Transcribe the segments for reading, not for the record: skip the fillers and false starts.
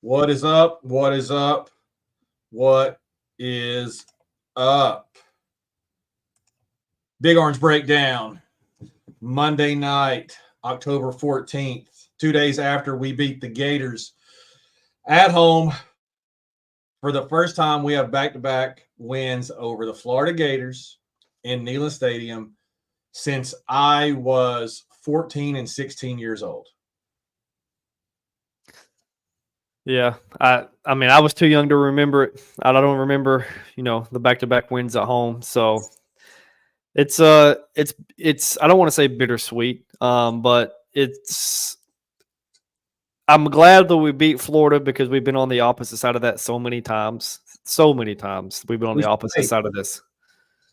What is up? What is up? What is up? Big Orange Breakdown, Monday night, October 14th, 2 days after we beat the Gators at home. For the first time, we have back to back wins over the Florida Gators in Neyland Stadium since I was 14 and 16 years old. Yeah, I mean, I was too young to remember it. I don't remember, the back-to-back wins at home. So it's I don't want to say bittersweet, but I'm glad that we beat Florida because we've been on the opposite side of that so many times. So many times we've been on the opposite side of this.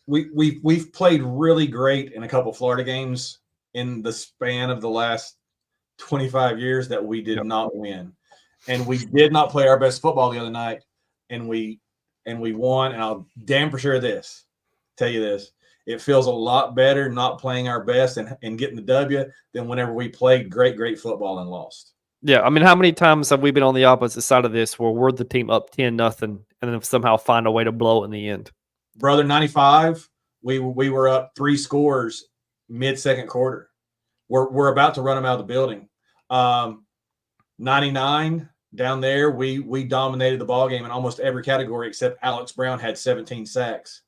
We've played really great in a couple of Florida games in the span of the last 25 years that we did not win. And we did not play our best football the other night, and we won. And I'll damn for sure tell you this. It feels a lot better not playing our best and getting the W than whenever we played great football and lost. Yeah, I mean, how many times have we been on the opposite side of this where we're the team up 10-0 and then somehow find a way to blow it in the end? Brother, 95, we were up 3 scores mid-second quarter. We're about to run them out of the building. 99 down there, we dominated the ball game in almost every category except Alex Brown had 17 sacks.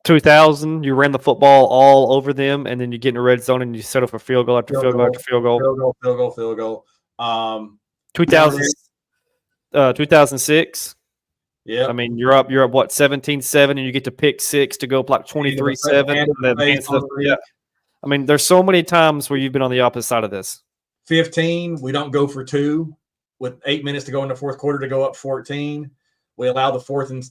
2000, you ran the football all over them, and then you get in the red zone and you settle for field goal after field goal after field goal. Field goal. 2006. Yeah. I mean, you're up what, 17-7, and you get to pick 6 to go up like 23-7. Yeah. I mean, there's so many times where you've been on the opposite side of this. 15, we don't go for 2 with 8 minutes to go in the fourth quarter to go up 14. We allow the fourth and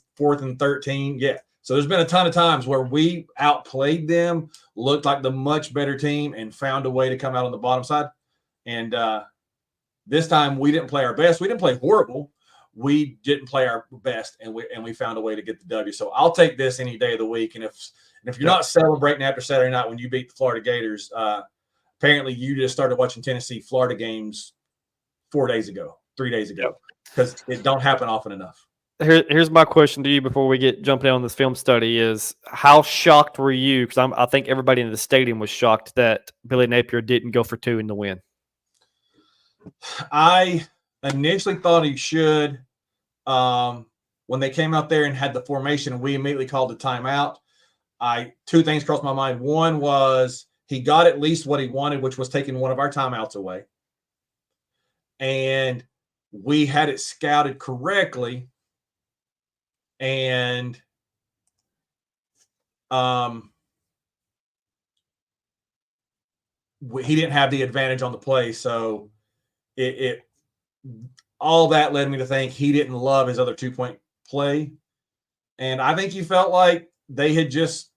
13. Yeah. So there's been a ton of times where we outplayed them, looked like the much better team, and found a way to come out on the bottom side. And this time we didn't play our best. We didn't play horrible. We didn't play our best, and we found a way to get the W. So I'll take this any day of the week. And if you're not celebrating after Saturday night when you beat the Florida Gators, apparently you just started watching Tennessee Florida games 3 days ago, because it don't happen often enough. Here's my question to you before we get jumping on this film study is how shocked were you? Because I think everybody in the stadium was shocked that Billy Napier didn't go for 2 in the win. I initially thought he should. When they came out there and had the formation, we immediately called the timeout. 2 things crossed my mind. One was he got at least what he wanted, which was taking one of our timeouts away. And we had it scouted correctly. And he didn't have the advantage on the play. So it all that led me to think he didn't love his other 2-point play. And I think he felt like they had just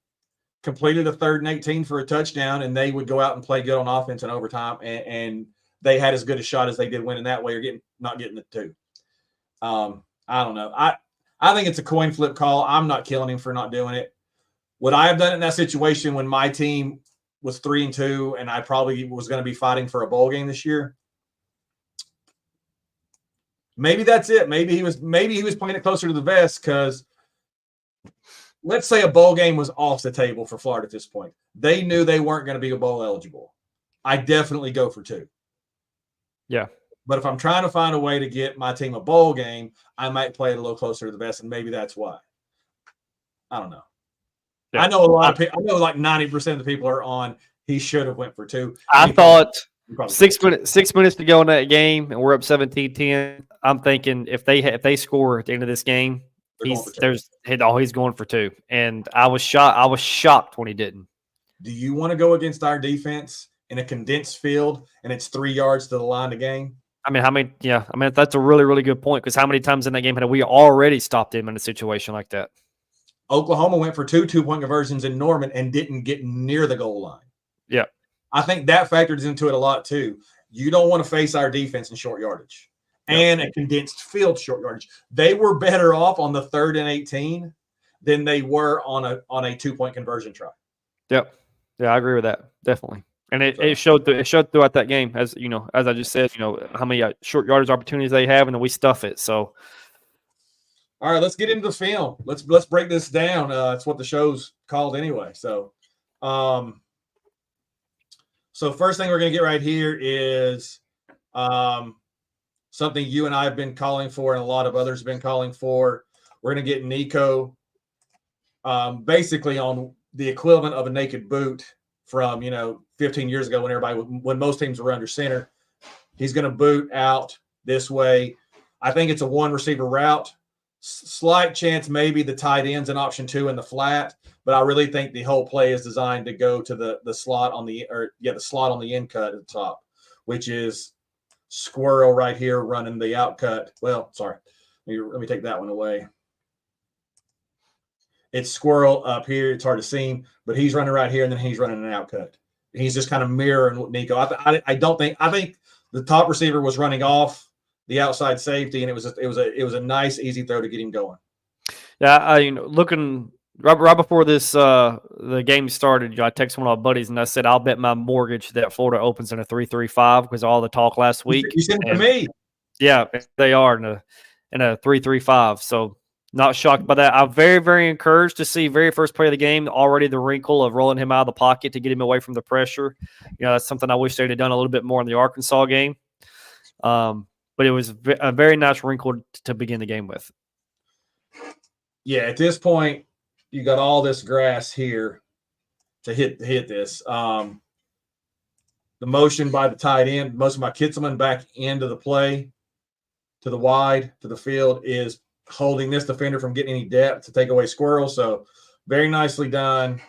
completed a 3rd and 18 for a touchdown, and they would go out and play good on offense in overtime, and they had as good a shot as they did winning that way or not getting the 2. I don't know. I think it's a coin flip call. I'm not killing him for not doing it. Would I have done it in that situation when my team was 3-2 and I probably was going to be fighting for a bowl game this year? Maybe that's it. Maybe he was playing it closer to the vest because let's say a bowl game was off the table for Florida at this point. They knew they weren't going to be bowl eligible. I definitely go for 2. Yeah. But if I'm trying to find a way to get my team a bowl game, I might play it a little closer to the vest, and maybe that's why. I don't know. Yeah. I know a lot of people. I know like 90% of the people are on. He should have went for 2. I thought 6 minutes to go in that game, and we're up 17-10. I'm thinking if they score at the end of this game, he's going for 2. And I was shocked when he didn't. Do you want to go against our defense in a condensed field and it's 3 yards to the line of game? I mean, that's a really, really good point because how many times in that game had we already stopped him in a situation like that? Oklahoma went for 2 2-point conversions in Norman and didn't get near the goal line. Yeah. I think that factors into it a lot too. You don't want to face our defense in short yardage and a condensed field short yardage. They were better off on the 3rd and 18 than they were on a 2-point conversion try. Yep. Yeah, I agree with that. Definitely. And it showed throughout that game, as you know, as I just said, how many short yardage opportunities they have, and then we stuff it. So, all right, let's get into the film. Let's break this down. It's what the show's called anyway. So, first thing we're gonna get right here is something you and I have been calling for, and a lot of others have been calling for. We're gonna get Nico basically on the equivalent of a naked boot from 15 years ago when most teams were under center. He's going to boot out this way. I think it's a one receiver route. Slight chance maybe the tight ends in option 2 in the flat, but I really think the whole play is designed to go to the slot on the slot on the in cut at the top, which is Squirrel right here running the out cut. Well, sorry, let me take that one away. It's Squirrel up here. It's hard to see him, but he's running right here, and then he's running an out cut. He's just kind of mirroring Nico. I think the top receiver was running off the outside safety, and it was a nice easy throw to get him going. Yeah, looking right before this the game started, I texted one of my buddies and I said I'll bet my mortgage that Florida opens in a 3-3-5 because all the talk last week. You sent it to me. Yeah, they are in a 3-3-5. So. Not shocked by that. I'm very, very encouraged to see very first play of the game, already the wrinkle of rolling him out of the pocket to get him away from the pressure. That's something I wish they'd have done a little bit more in the Arkansas game. But it was a very nice wrinkle to begin the game with. Yeah, at this point, you got all this grass here to hit this. The motion by the tight end, most of my Kitzelman back into the play to the wide, to the field is holding this defender from getting any depth to take away Squirrel. So very nicely done.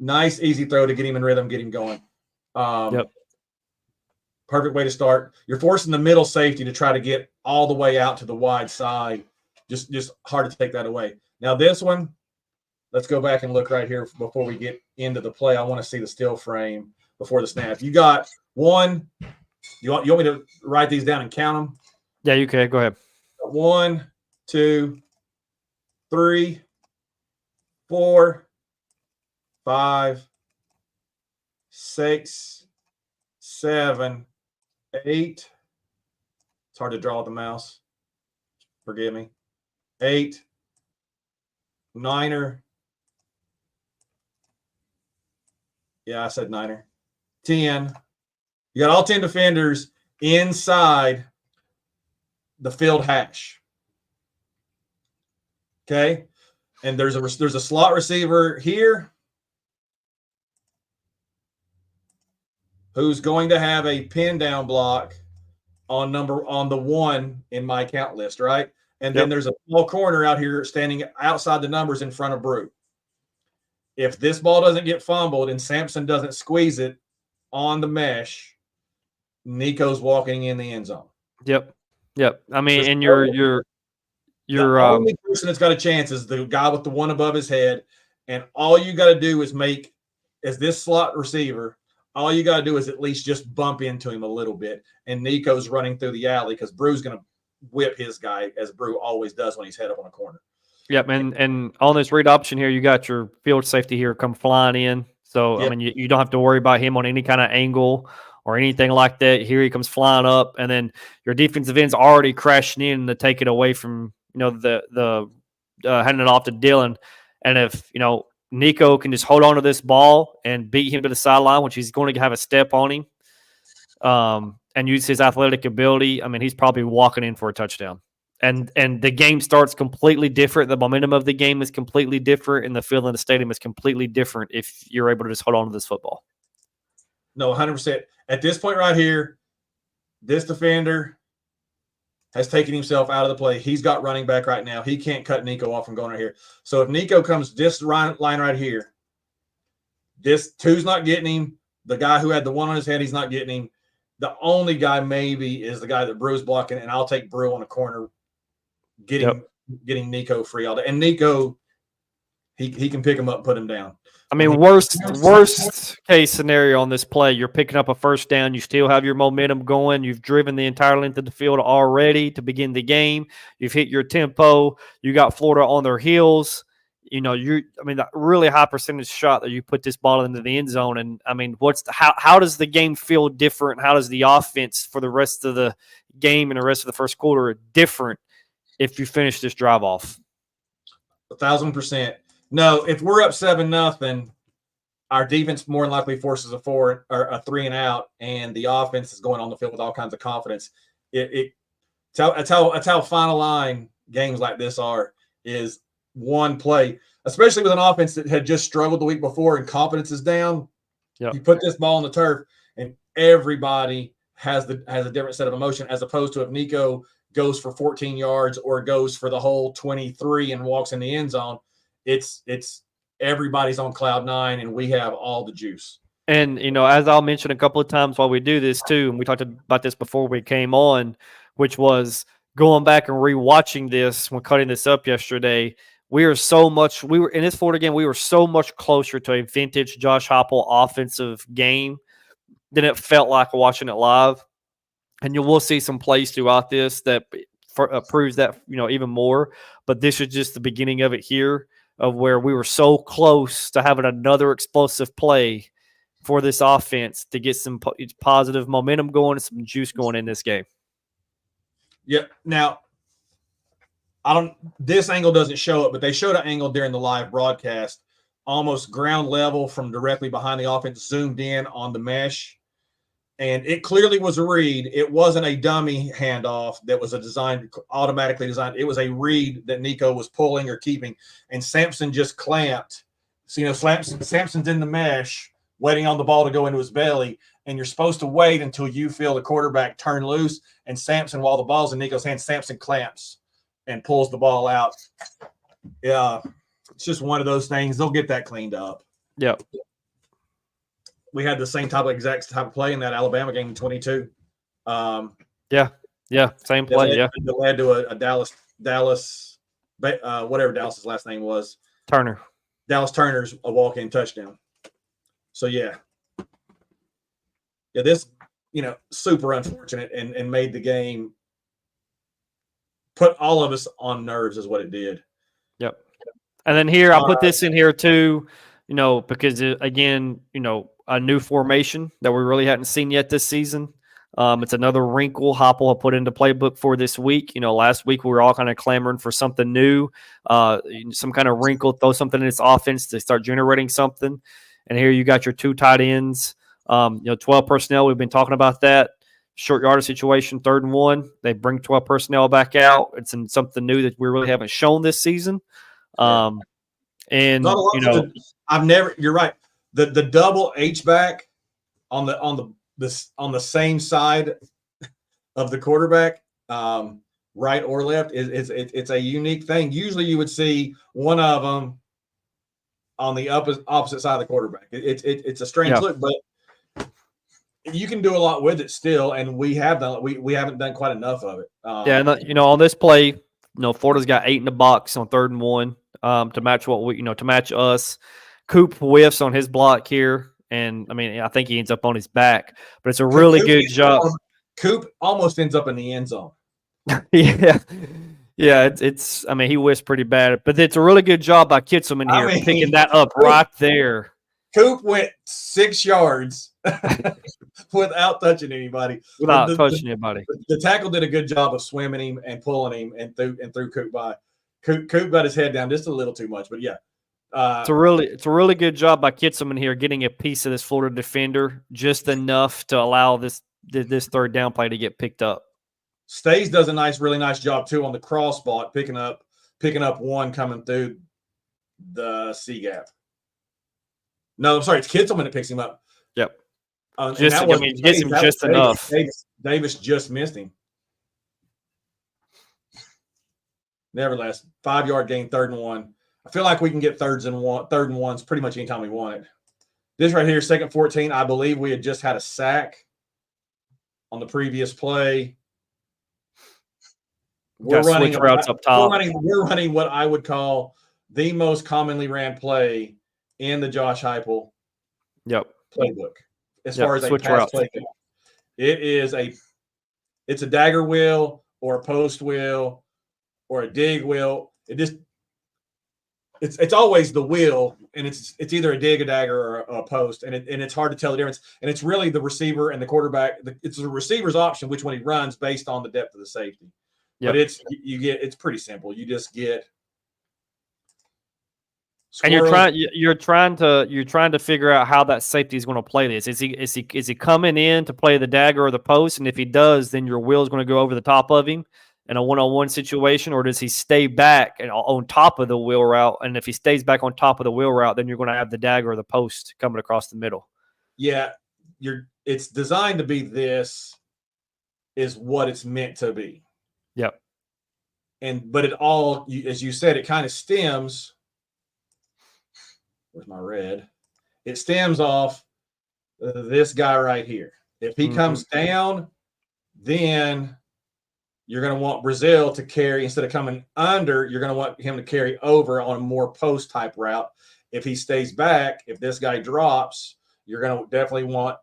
Nice, easy throw to get him in rhythm, get him going. Yep. Perfect way to start. You're forcing the middle safety to try to get all the way out to the wide side. Just hard to take that away. Now this one, let's go back and look right here before we get into the play. I want to see the still frame before the snap. You got one. You want me to write these down and count them? Yeah, you can. Go ahead. 1, 2, 3, 4, 5, 6, 7, 8. It's hard to draw with the mouse. Forgive me. 8, 9er. Yeah, I said 9er. 10. You got all 10 defenders inside the field hash. Okay, and there's a slot receiver here who's going to have a pin down block on the 1 in my count list, right? And then there's a small corner out here standing outside the numbers in front of Brew. If this ball doesn't get fumbled and Sampson doesn't squeeze it on the mesh, Nico's walking in the end zone. Yep. I mean, and you're the only person that's got a chance is the guy with the one above his head, and all you got to do is as this slot receiver, all you got to do is at least just bump into him a little bit, and Nico's running through the alley because Brew's going to whip his guy as Brew always does when he's head up on a corner. Yep, and on this read option here, you got your field safety here come flying in, so yep. I mean you don't have to worry about him on any kind of angle or anything like that. Here he comes flying up, and then your defensive end's already crashing in to take it away from the handing it off to Dylan. And if Nico can just hold on to this ball and beat him to the sideline, which he's going to have a step on him, and use his athletic ability, I mean he's probably walking in for a touchdown. And the game starts completely different. The momentum of the game is completely different, and the feel in the stadium is completely different if you're able to just hold on to this football. No, 100%. At this point right here, this defender has taken himself out of the play. He's got running back right now. He can't cut Nico off from going right here. So if Nico comes this line right here, this 2's not getting him. The guy who had the 1 on his head, he's not getting him. The only guy maybe is the guy that Brew's blocking, and I'll take Brew on the corner, getting Nico free all day. And Nico, he can pick him up and put him down. I mean, worst case scenario on this play, you're picking up a first down. You still have your momentum going. You've driven the entire length of the field already to begin the game. You've hit your tempo. You got Florida on their heels. a really high percentage shot that you put this ball into the end zone. And I mean, how does the game feel different? How does the offense for the rest of the game and the rest of the first quarter different if you finish this drive off? 1,000%. No, if we're up 7-0, our defense more than likely forces a 4 or a 3 and out, and the offense is going on the field with all kinds of confidence. That's how final line games like this is one play, especially with an offense that had just struggled the week before and confidence is down. Yep. You put this ball on the turf, and everybody has a different set of emotion, as opposed to if Nico goes for 14 yards or goes for the whole 23 and walks in the end zone. It's everybody's on cloud nine, and we have all the juice. And, as I'll mention a couple of times while we do this too, and we talked about this before we came on, which was going back and rewatching this when cutting this up yesterday. We were in this Florida game, we were so much closer to a vintage Josh Heupel offensive game than it felt like watching it live. And you will see some plays throughout this that proves that, even more. But this is just the beginning of it here, of where we were so close to having another explosive play for this offense to get some positive momentum going and some juice going in this game. Yeah. Now, this angle doesn't show it, but they showed an angle during the live broadcast, almost ground level from directly behind the offense, zoomed in on the mesh. And it clearly was a read. It wasn't a dummy handoff that was automatically designed. It was a read that Nico was pulling or keeping, and Sampson just clamped. So, Sampson's in the mesh, waiting on the ball to go into his belly, and you're supposed to wait until you feel the quarterback turn loose. And Sampson, while the ball's in Nico's hands, Sampson clamps and pulls the ball out. Yeah, it's just one of those things. They'll get that cleaned up. Yep. We had the exact type of play in that Alabama game in 22. Yeah, same play. It led to a Dallas, whatever Dallas's last name was. Turner. Dallas Turner's a walk-in touchdown. So, this, super unfortunate and made the game, put all of us on nerves is what it did. Yep. And then here, I'll put this in here too, because, again, a new formation that we really hadn't seen yet this season. It's another wrinkle Heupel put into playbook for this week. Last week we were all kind of clamoring for something new, some kind of wrinkle, throw something in its offense to start generating something. And here you got your 2 tight ends, 12 personnel. We've been talking about that. Short yardage situation, 3rd and 1. They bring 12 personnel back out. It's something new that we really haven't shown this season. And, you're right. The double H-back on the same side of the quarterback, right or left, it's a unique thing. Usually you would see one of them on the opposite side of the quarterback. It's a strange look, but you can do a lot with it still, and we haven't done quite enough of it. And on this play, Florida's got 8 in the box on 3rd and 1 to match to match us. Coop whiffs on his block here, and I think he ends up on his back, but it's a really good job. Coop almost ends up in the end zone. Yeah. It's he whiffs pretty bad, but it's a really good job by Kitselman here, picking that up right there. Coop went 6 yards without touching anybody. The tackle did a good job of swimming him and pulling him and threw Coop by. Coop got his head down just a little too much, but yeah. It's a really good job by Kitselman here, getting a piece of this Florida defender just enough to allow this 3rd down play to get picked up. Stays does a really nice job too on the cross spot, picking up one coming through the C gap. No, I'm sorry, it's Kitselman that picks him up. Yep. Gets him just enough. Davis just missed him. Nevertheless, 5-yard gain, 3rd and 1. I feel like we can get 3rd and 1s pretty much anytime we want it. This right here, 2nd 14. I believe we had just had a sack on the previous play. We're running routes up top. We're running what I would call the most commonly ran play in the Josh Heupel playbook. As far as a pass play, it's a dagger wheel or a post wheel or a dig wheel. it's always the wheel, and it's either a dig, a dagger, or a post, and it's hard to tell the difference. And it's really the receiver and the quarterback. It's the receiver's option which one he runs based on the depth of the safety. Yep. But it's pretty simple. You just get squirrel. And you're trying to figure out how that safety is going to play this. Is he coming in to play the dagger or the post? And if he does, then your wheel is going to go over the top of him in a one-on-one situation, or does he stay back and on top of the wheel route? And if he stays back on top of the wheel route, then you're going to have the dagger or the post coming across the middle. Yeah, it's designed to be this is what it's meant to be. Yep. But it all, as you said, it kind of stems. Where's my red? It stems off this guy right here. If he comes down, then you're going to want Brazile to carry, instead of coming under, you're going to want him to carry over on a more post type route. If he stays back, if this guy drops, you're going to definitely want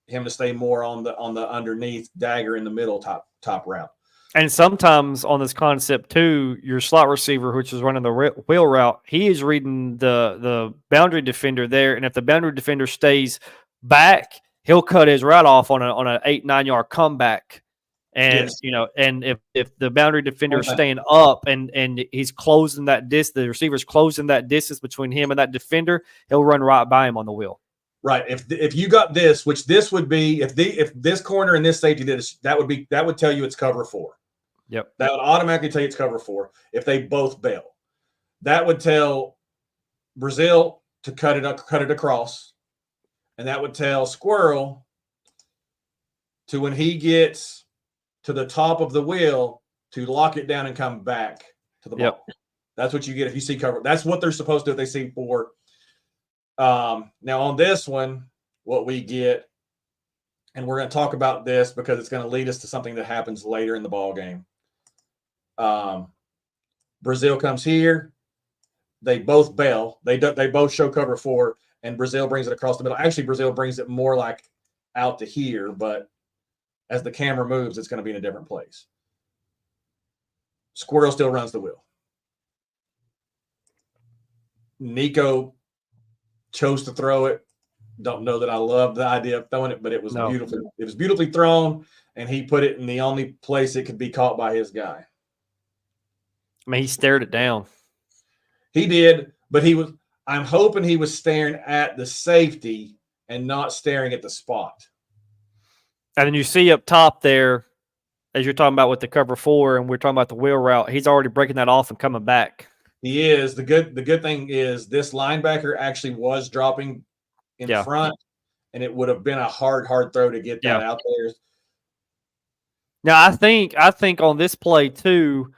him to stay more on the underneath dagger in the middle top route. And sometimes on this concept too, your slot receiver, which is running the wheel route, he is reading the boundary defender there, and if the boundary defender stays back, he'll cut his route off on an 8-9 yard comeback. And yes. And if the boundary defender is staying up and he's closing that distance, the receiver's closing that distance between him and that defender, he'll run right by him on the wheel. Right. If you got this, which this would be, if this corner and this safety did this, that would tell you it's cover 4. Yep. That would automatically tell you it's cover 4 if they both bail. That would tell Brazile to cut it across, and that would tell Squirrel to, when he gets to the top of the wheel, to lock it down and come back to the ball. Yep. That's what you get if you see cover. That's what they're supposed to do if they see 4. Now on this one, what we get, and we're going to talk about this because it's going to lead us to something that happens later in the ball game. Brazile comes here. They both bail. They both show cover 4, and Brazile brings it across the middle. Actually, Brazile brings it more like out to here, but as the camera moves, it's going to be in a different place. Squirrel still runs the wheel. Nico chose to throw it. Don't know that I love the idea of throwing it, but it was beautiful. It was beautifully thrown, and he put it in the only place it could be caught by his guy. I mean, he stared it down. He did, but I'm hoping he was staring at the safety and not staring at the spot. And then you see up top there, as you're talking about with the cover 4, and we're talking about the wheel route, he's already breaking that off and coming back. He is. The good thing is this linebacker actually was dropping in front, and it would have been a hard throw to get that out there. Now, I think on this play too,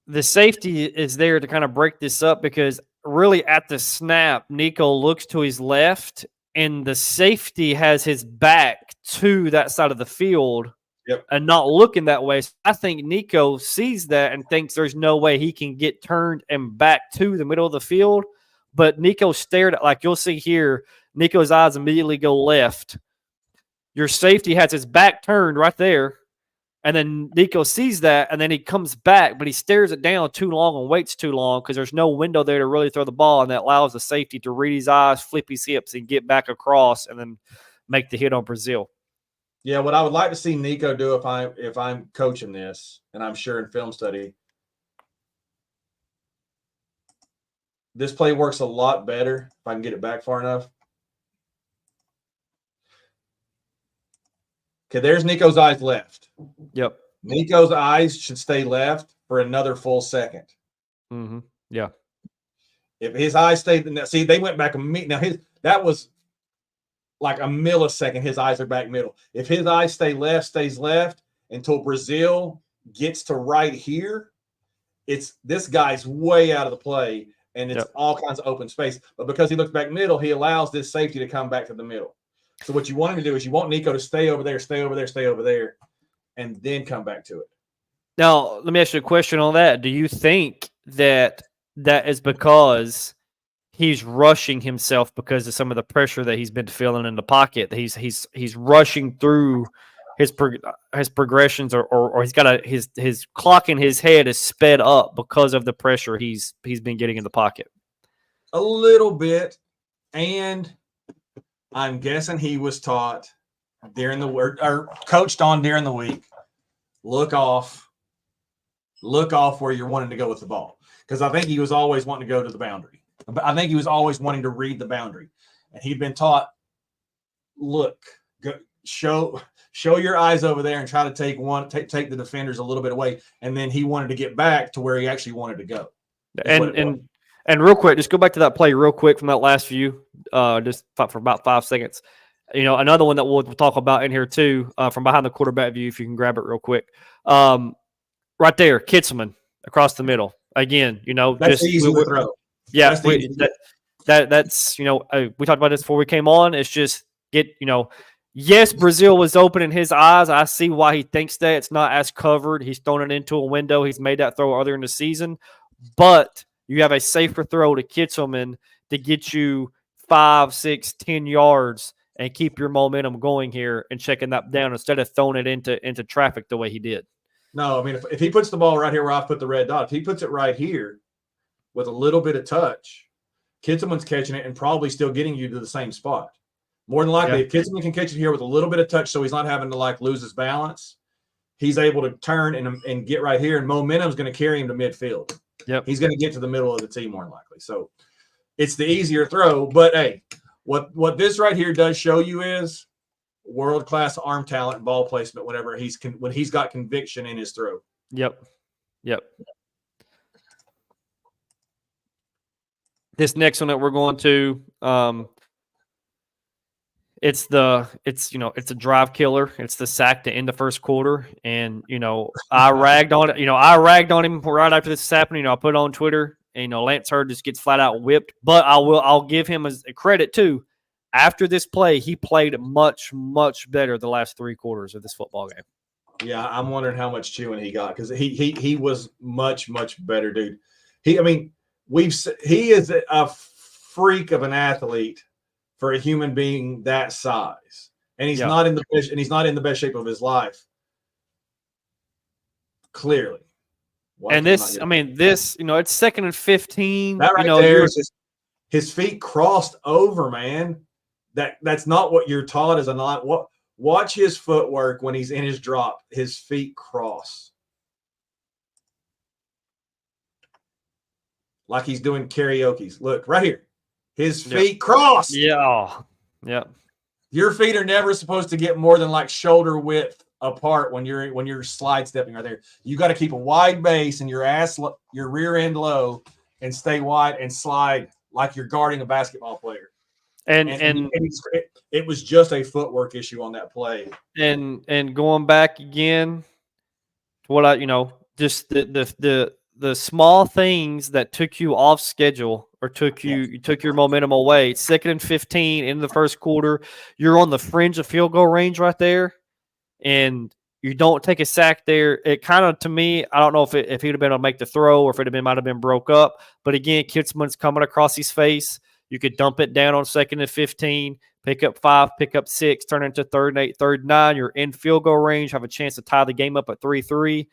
the safety is there to kind of break this up, because really at the snap, Nico looks to his left, and the safety has his back to that side of the field and not looking that way. So I think Nico sees that and thinks there's no way he can get turned and back to the middle of the field. But Nico stared at, like you'll see here, Nico's eyes immediately go left. Your safety has his back turned right there. And then Nico sees that, and then he comes back, but he stares it down too long and waits too long because there's no window there to really throw the ball, and that allows the safety to read his eyes, flip his hips, and get back across and then make the hit on Brazile. Yeah, what I would like to see Nico do if I'm coaching this, and I'm sure in film study, this play works a lot better if I can get it back far enough. Okay, there's Nico's eyes left. Yep. Nico's eyes should stay left for another full second. Mm-hmm. Yeah. If his eyes stayed, see, they went back now. That was like a millisecond. His eyes are back middle. If his eyes stays left until Brazile gets to right here, this guy's way out of the play, and it's all kinds of open space. But because he looks back middle, he allows this safety to come back to the middle. So what you want him to do is you want Nico to stay over there, and then come back to it. Now, let me ask you a question on that. Do you think that is because he's rushing himself because of some of the pressure that he's been feeling in the pocket? That he's rushing through his progressions or he's got his clock in his head is sped up because of the pressure he's been getting in the pocket. A little bit, and I'm guessing he was taught during the or coached on during the week. Look off where you're wanting to go with the ball, because I think he was always wanting to go to the boundary. I think he was always wanting to read the boundary, and he'd been taught, look, go, show your eyes over there and try to take the defenders a little bit away, and then he wanted to get back to where he actually wanted to go. And real quick, just go back to that play real quick from that last view, just for about 5 seconds. Another one that we'll talk about in here too, from behind the quarterback view, if you can grab it real quick. Right there, Kitselman across the middle. Again, that's just easy throw. Yeah, that's we talked about this before we came on. It's just yes, Brazile was open in his eyes. I see why he thinks that. It's not as covered. He's thrown it into a window. He's made that throw earlier in the season. But you have a safer throw to Kitselman to get you 5, 6, 10 yards and keep your momentum going here and checking that down instead of throwing it into traffic the way he did. No, I mean, if he puts the ball right here where I put the red dot, if he puts it right here with a little bit of touch, Kitselman's catching it and probably still getting you to the same spot. More than likely, if Kitselman can catch it here with a little bit of touch so he's not having to lose his balance, he's able to turn and get right here, and momentum is going to carry him to midfield. Yep. He's going to get to the middle of the tee more than likely. So it's the easier throw. But, hey, what this right here does show you is world-class arm talent and ball placement when he's got conviction in his throw. Yep. This next one that we're going to, it's a drive killer. It's the sack to end the first quarter, and I ragged on it. I ragged on him right after this is happening. I put it on Twitter, and Lance Heard just gets flat out whipped. But I'll give him a credit too. After this play, he played much, much better the last 3 quarters of this football game. Yeah, I'm wondering how much chewing he got, because he was much, much better, dude. He is a freak of an athlete for a human being that size, and he's not in the best shape of his life. Clearly, it's 2nd and 15. That right there is his feet crossed over, man. That's not what you're taught as a not. Watch his footwork when he's in his drop. His feet cross like he's doing karaoke. Look right here. His feet cross. Yeah. Your feet are never supposed to get more than shoulder width apart when you're slide stepping right there. You got to keep a wide base and your rear end low and stay wide and slide like you're guarding a basketball player. And it was just a footwork issue on that play. And going back again, just the small things that took you off schedule or took your momentum away. 2nd and 15 in the first quarter. You're on the fringe of field goal range right there, and you don't take a sack there. It kind of, to me, I don't know if he'd have been able to make the throw or if it might have been broke up. But again, Kitselman's coming across his face. You could dump it down on 2nd and 15, pick up 5, pick up 6, turn it into 3rd and 8, 3rd and 9. You're in field goal range, have a chance to tie the game up at 3-3,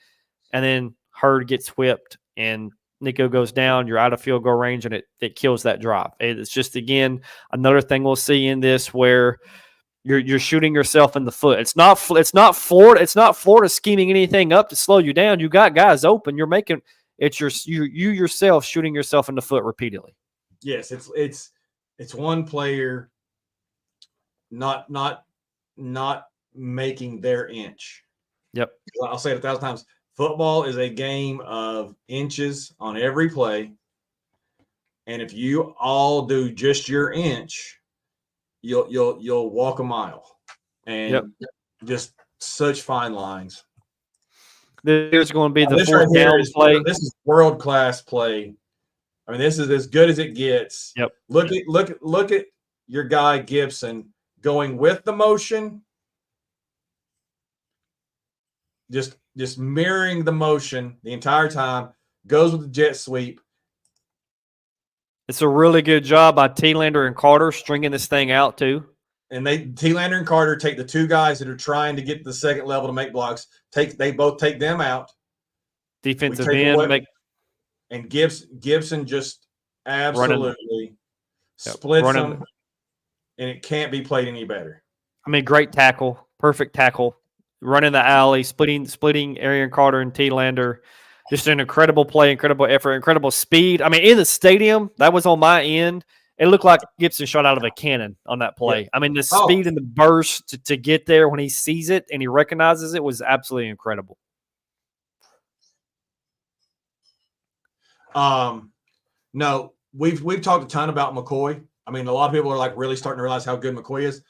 and then Heard gets whipped and Nico goes down. You're out of field goal range, and it kills that drive. It's just, again, another thing we'll see in this where you're shooting yourself in the foot. It's not Florida scheming anything up to slow you down. You got guys open. You're making you yourself shooting yourself in the foot repeatedly. Yes, it's one player not making their inch. Yep. I'll say it 1,000 times. Football is a game of inches on every play, and if you all do just your inch, you'll walk a mile. And just such fine lines. There's going to be the 4th down play. This is world-class play. I mean, this is as good as it gets. Yep. Look at your guy Gibson going with the motion, just mirroring the motion the entire time. Goes with the jet sweep. It's a really good job by Thielander and Carter stringing this thing out too. and T-Lander and Carter take the two guys that are trying to get to the second level to make blocks. They both take them out. Defensive end, and Gibson just absolutely splits them, and it can't be played any better. I mean, great tackle, perfect tackle, running the alley, splitting Arian Carter and T-Lander. Just an incredible play, incredible effort, incredible speed. I mean, in the stadium, that was on my end. It looked like Gibson shot out of a cannon on that play. Yeah. I mean, the speed and the burst to get there when he sees it and he recognizes it was absolutely incredible. No, we've talked a ton about McCoy. I mean, a lot of people are like really starting to realize how good McCoy is.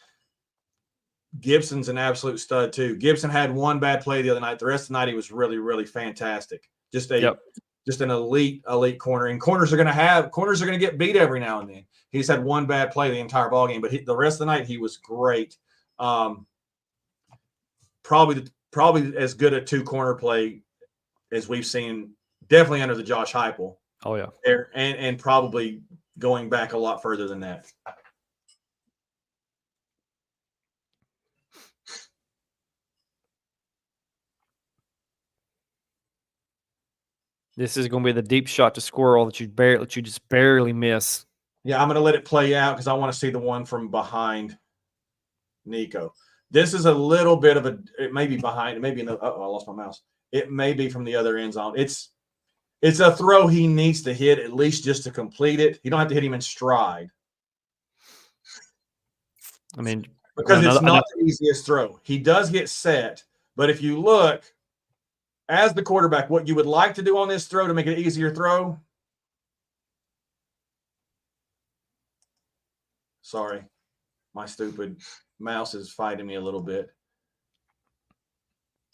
Gibson's an absolute stud too. Gibson had one bad play the other night. The rest of the night he was really, really fantastic. Just an elite corner. And corners are going to get beat every now and then. He's had one bad play the entire ballgame, but the rest of the night he was great. Probably as good a two corner play as we've seen. Definitely under the Josh Heupel. Oh yeah, and probably going back a lot further than that. This is going to be the deep shot to Squirrel that you just barely miss. Yeah, I'm going to let it play out because I want to see the one from behind Nico. This is a little bit of it may be behind. It may be in the. I lost my mouse. It may be from the other end zone. It's a throw he needs to hit at least just to complete it. You don't have to hit him in stride. I mean, because it's not the easiest throw. He does get set, but if you look. As the quarterback, what you would like to do on this throw to make it an easier throw. Sorry, my stupid mouse is fighting me a little bit.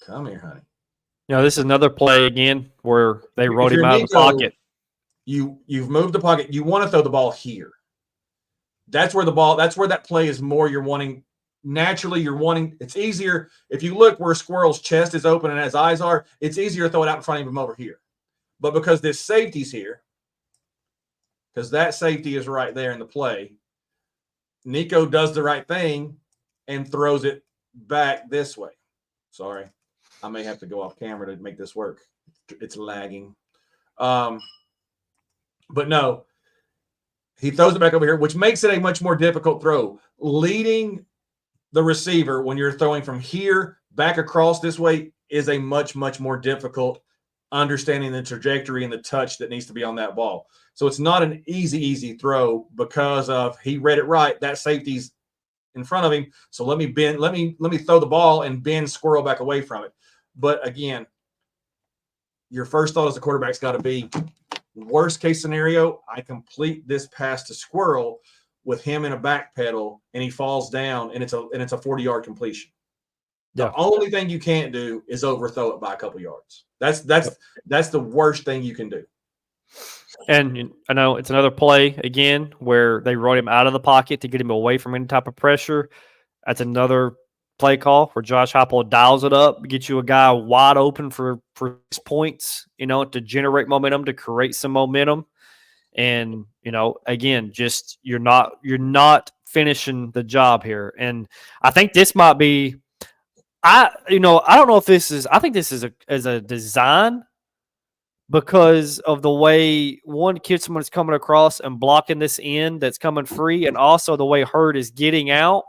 Come here, honey. This is another play again where they wrote him out of the pocket. You've moved the pocket. You want to throw the ball here. That's where that play is more you're wanting. Naturally, it's easier if you look where Squirrel's chest is open and his eyes are, it's easier to throw it out in front of him over here. But because this safety's here, because that safety is right there in the play, Nico does the right thing and throws it back this way. Sorry, I may have to go off camera to make this work. It's lagging. But no, he throws it back over here, which makes it a much more difficult throw. Leading the receiver when you're throwing from here back across this way is a much, much more difficult understanding the trajectory and the touch that needs to be on that ball. So it's not an easy throw because of he read it right. That safety's in front of him. So let me throw the ball and bend Squirrel back away from it. But again, your first thought as a quarterback's got to be worst case scenario, I complete this pass to Squirrel with him in a back pedal and he falls down and it's a 40-yard completion. The only thing you can't do is overthrow it by a couple yards. That's the worst thing you can do. And I know it's another play again where they wrote him out of the pocket to get him away from any type of pressure. That's another play call where Josh Heupel dials it up, gets you a guy wide open for 6 points, to generate momentum, to create some momentum. And, again, just you're not finishing the job here. And I think this might be I don't know if this is I think this is a design because of the way someone is coming across and blocking this end that's coming free, and also the way Hurd is getting out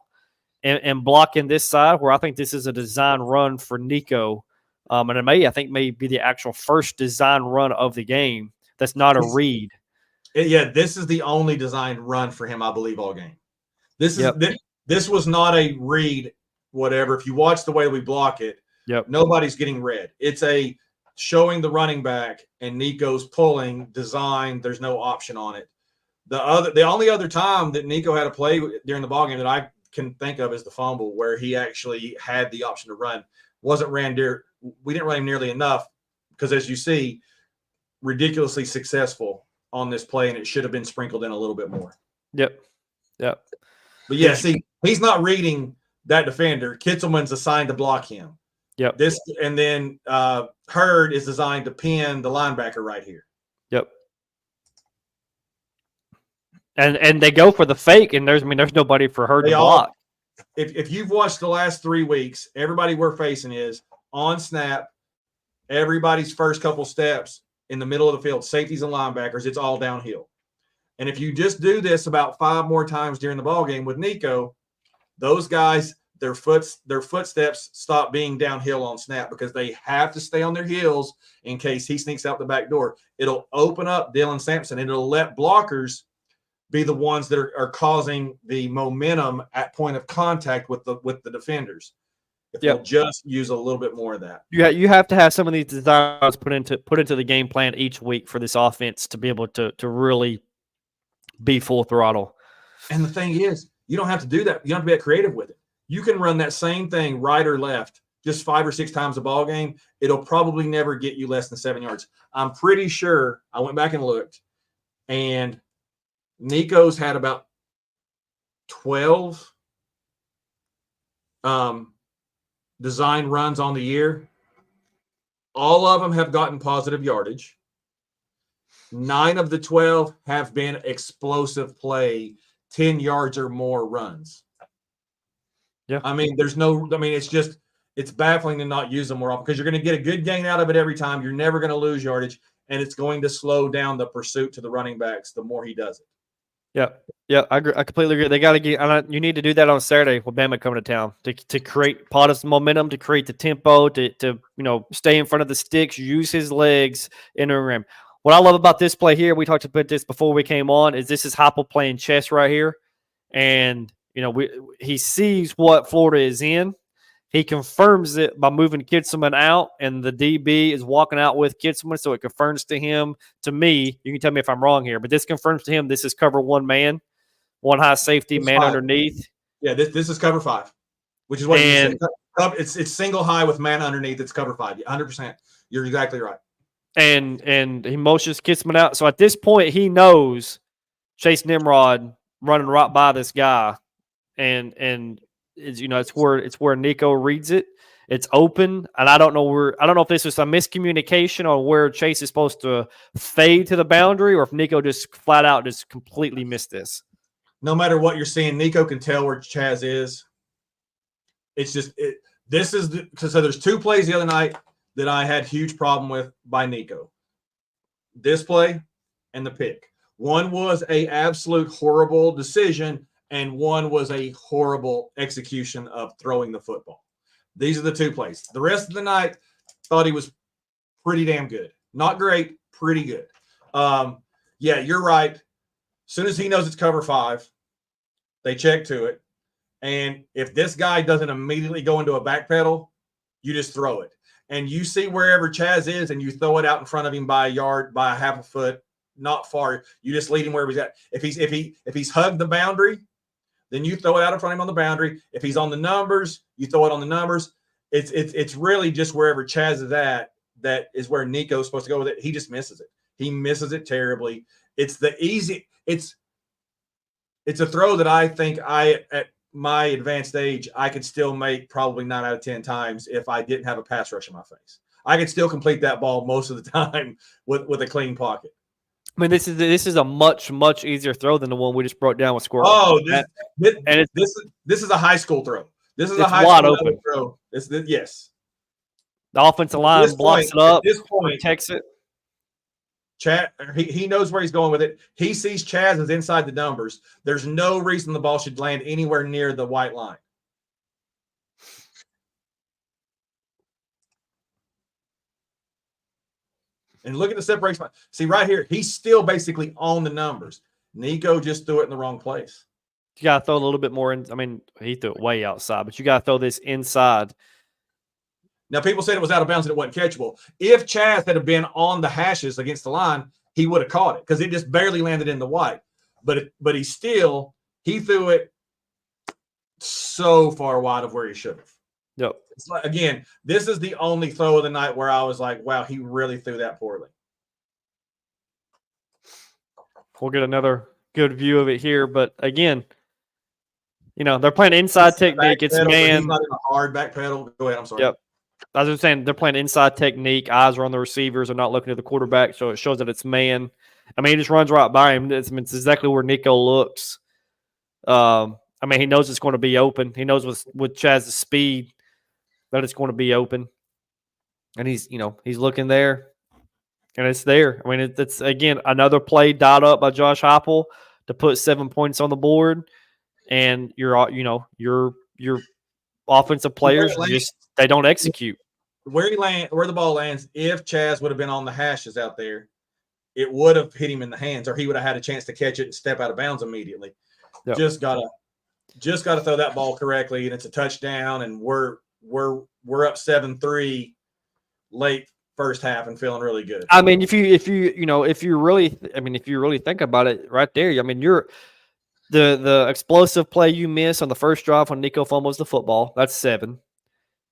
and blocking this side, where I think this is a design run for Nico. And it may be the actual first design run of the game that's not a read. Yeah, this is the only designed run for him, I believe, all game. This was not a read, whatever. If you watch the way we block it, nobody's getting read. It's a showing the running back and Nico's pulling design. There's no option on it. The only other time that Nico had a play during the ballgame that I can think of is the fumble where he actually had the option to run. We didn't run him nearly enough because, as you see, ridiculously successful on this play, and it should have been sprinkled in a little bit more. Yep. But yeah, see, he's not reading that defender. Kitzelman's assigned to block him. Yep. And then Hurd is designed to pin the linebacker right here. Yep. And they go for the fake, and there's nobody for Hurd to block. if you've watched the last 3 weeks, everybody we're facing is on snap, everybody's first couple steps in the middle of the field, safeties and linebackers, it's all downhill. And if you just do this about 5 more times during the ball game with Nico, those guys, their footsteps stop being downhill on snap because they have to stay on their heels in case he sneaks out the back door. It'll open up Dylan Sampson, and it'll let blockers be the ones that are causing the momentum at point of contact with the defenders. If they'll just use a little bit more of that. You have to have some of these designs put into the game plan each week for this offense to be able to really be full throttle. And the thing is, you don't have to do that. You don't have to be that creative with it. You can run that same thing right or left just 5 or 6 times a ball game. It'll probably never get you less than 7 yards. I'm pretty sure I went back and looked, and Nico's had about 12 design runs on the year. All of them have gotten positive yardage. 9 of the 12 have been explosive play, 10 yards or more runs. Yeah. I mean, it's baffling to not use them more often because you're going to get a good gain out of it every time. You're never going to lose yardage, and it's going to slow down the pursuit to the running backs the more he does it. Yeah, I agree. I completely agree. They got to get. You need to do that on Saturday with Bama coming to town to create Potter's momentum, to create the tempo, to stay in front of the sticks, use his legs in the rim. What I love about this play here, we talked about this before we came on, is this is Heupel playing chess right here, and he sees what Florida is in. He confirms it by moving Kitselman out, and the DB is walking out with Kitselman, so it confirms to him, to me, you can tell me if I'm wrong here, but this confirms to him this is cover 1 man, 1 high safety, it's man 5. Underneath. Yeah, this is cover 5, which is what you said. It's single high with man underneath. It's cover 5. 100%. You're exactly right. And he motions Kitselman out. So at this point, he knows Chase Nimrod running right by this guy, and it's where Nico reads it. It's open, and I don't know if this is a miscommunication on where Chase is supposed to fade to the boundary, or if Nico just flat out just completely missed this. No matter what you're seeing, Nico can tell where Chaz is. It's just so there's 2 plays the other night that I had huge problem with by Nico. This play and the pick. One was a absolute horrible decision, and one was a horrible execution of throwing the football. These are the 2 plays. The rest of the night, thought he was pretty damn good. Not great, pretty good. Yeah, you're right. As soon as he knows it's cover 5, they check to it. And if this guy doesn't immediately go into a back pedal, you just throw it. And you see wherever Chaz is, and you throw it out in front of him by a yard, by a half a foot, not far. You just lead him wherever he's at. If he's hugged the boundary, then you throw it out in front of him on the boundary. If he's on the numbers, you throw it on the numbers. It's really just wherever Chaz is at, that is where Nico's supposed to go with it. He just misses it. He misses it terribly. It's a throw that I think at my advanced age, I could still make probably 9 out of 10 times if I didn't have a pass rush in my face. I could still complete that ball most of the time with a clean pocket. I mean, this is a much, much easier throw than the one we just broke down with Squirrel. Oh, this is a high school throw. This is a high wide school open throw. Yes. The offensive line blocks it up, at this point, protects it. Chad, he knows where he's going with it. He sees Chaz is inside the numbers. There's no reason the ball should land anywhere near the white line. And look at the separation. See right here, he's still basically on the numbers. Nico just threw it in the wrong place. You got to throw a little bit more in. I mean, he threw it way outside, but you got to throw this inside. Now, people said it was out of bounds and it wasn't catchable. If Chaz had been on the hashes against the line, he would have caught it because it just barely landed in the white. But he threw it so far wide of where he should have. Yep. It's like, again, this is the only throw of the night where I was like, wow, he really threw that poorly. We'll get another good view of it here. But again, they're playing inside technique. It's man. He's not in a hard back pedal. Go ahead. I'm sorry. Yep. As I was saying, they're playing inside technique. Eyes are on the receivers. They're not looking at the quarterback, so it shows that it's man. I mean, he just runs right by him. It's exactly where Nico looks. I mean, he knows it's going to be open. He knows with Chaz's speed that it's going to be open. And he's looking there, and it's there. I mean, it's again another play dialed up by Josh Heupel to put 7 points on the board, and your offensive players they don't execute. Where the ball lands, if Chaz would have been on the hashes out there, it would have hit him in the hands, or he would have had a chance to catch it and step out of bounds immediately. Yep. Just gotta throw that ball correctly, and it's a touchdown, and we're up 7-3 late first half and feeling really good. I mean, if you really think about it, right there. I mean, you're the explosive play you miss on the first drive when Nico fumbles the football. That's 7.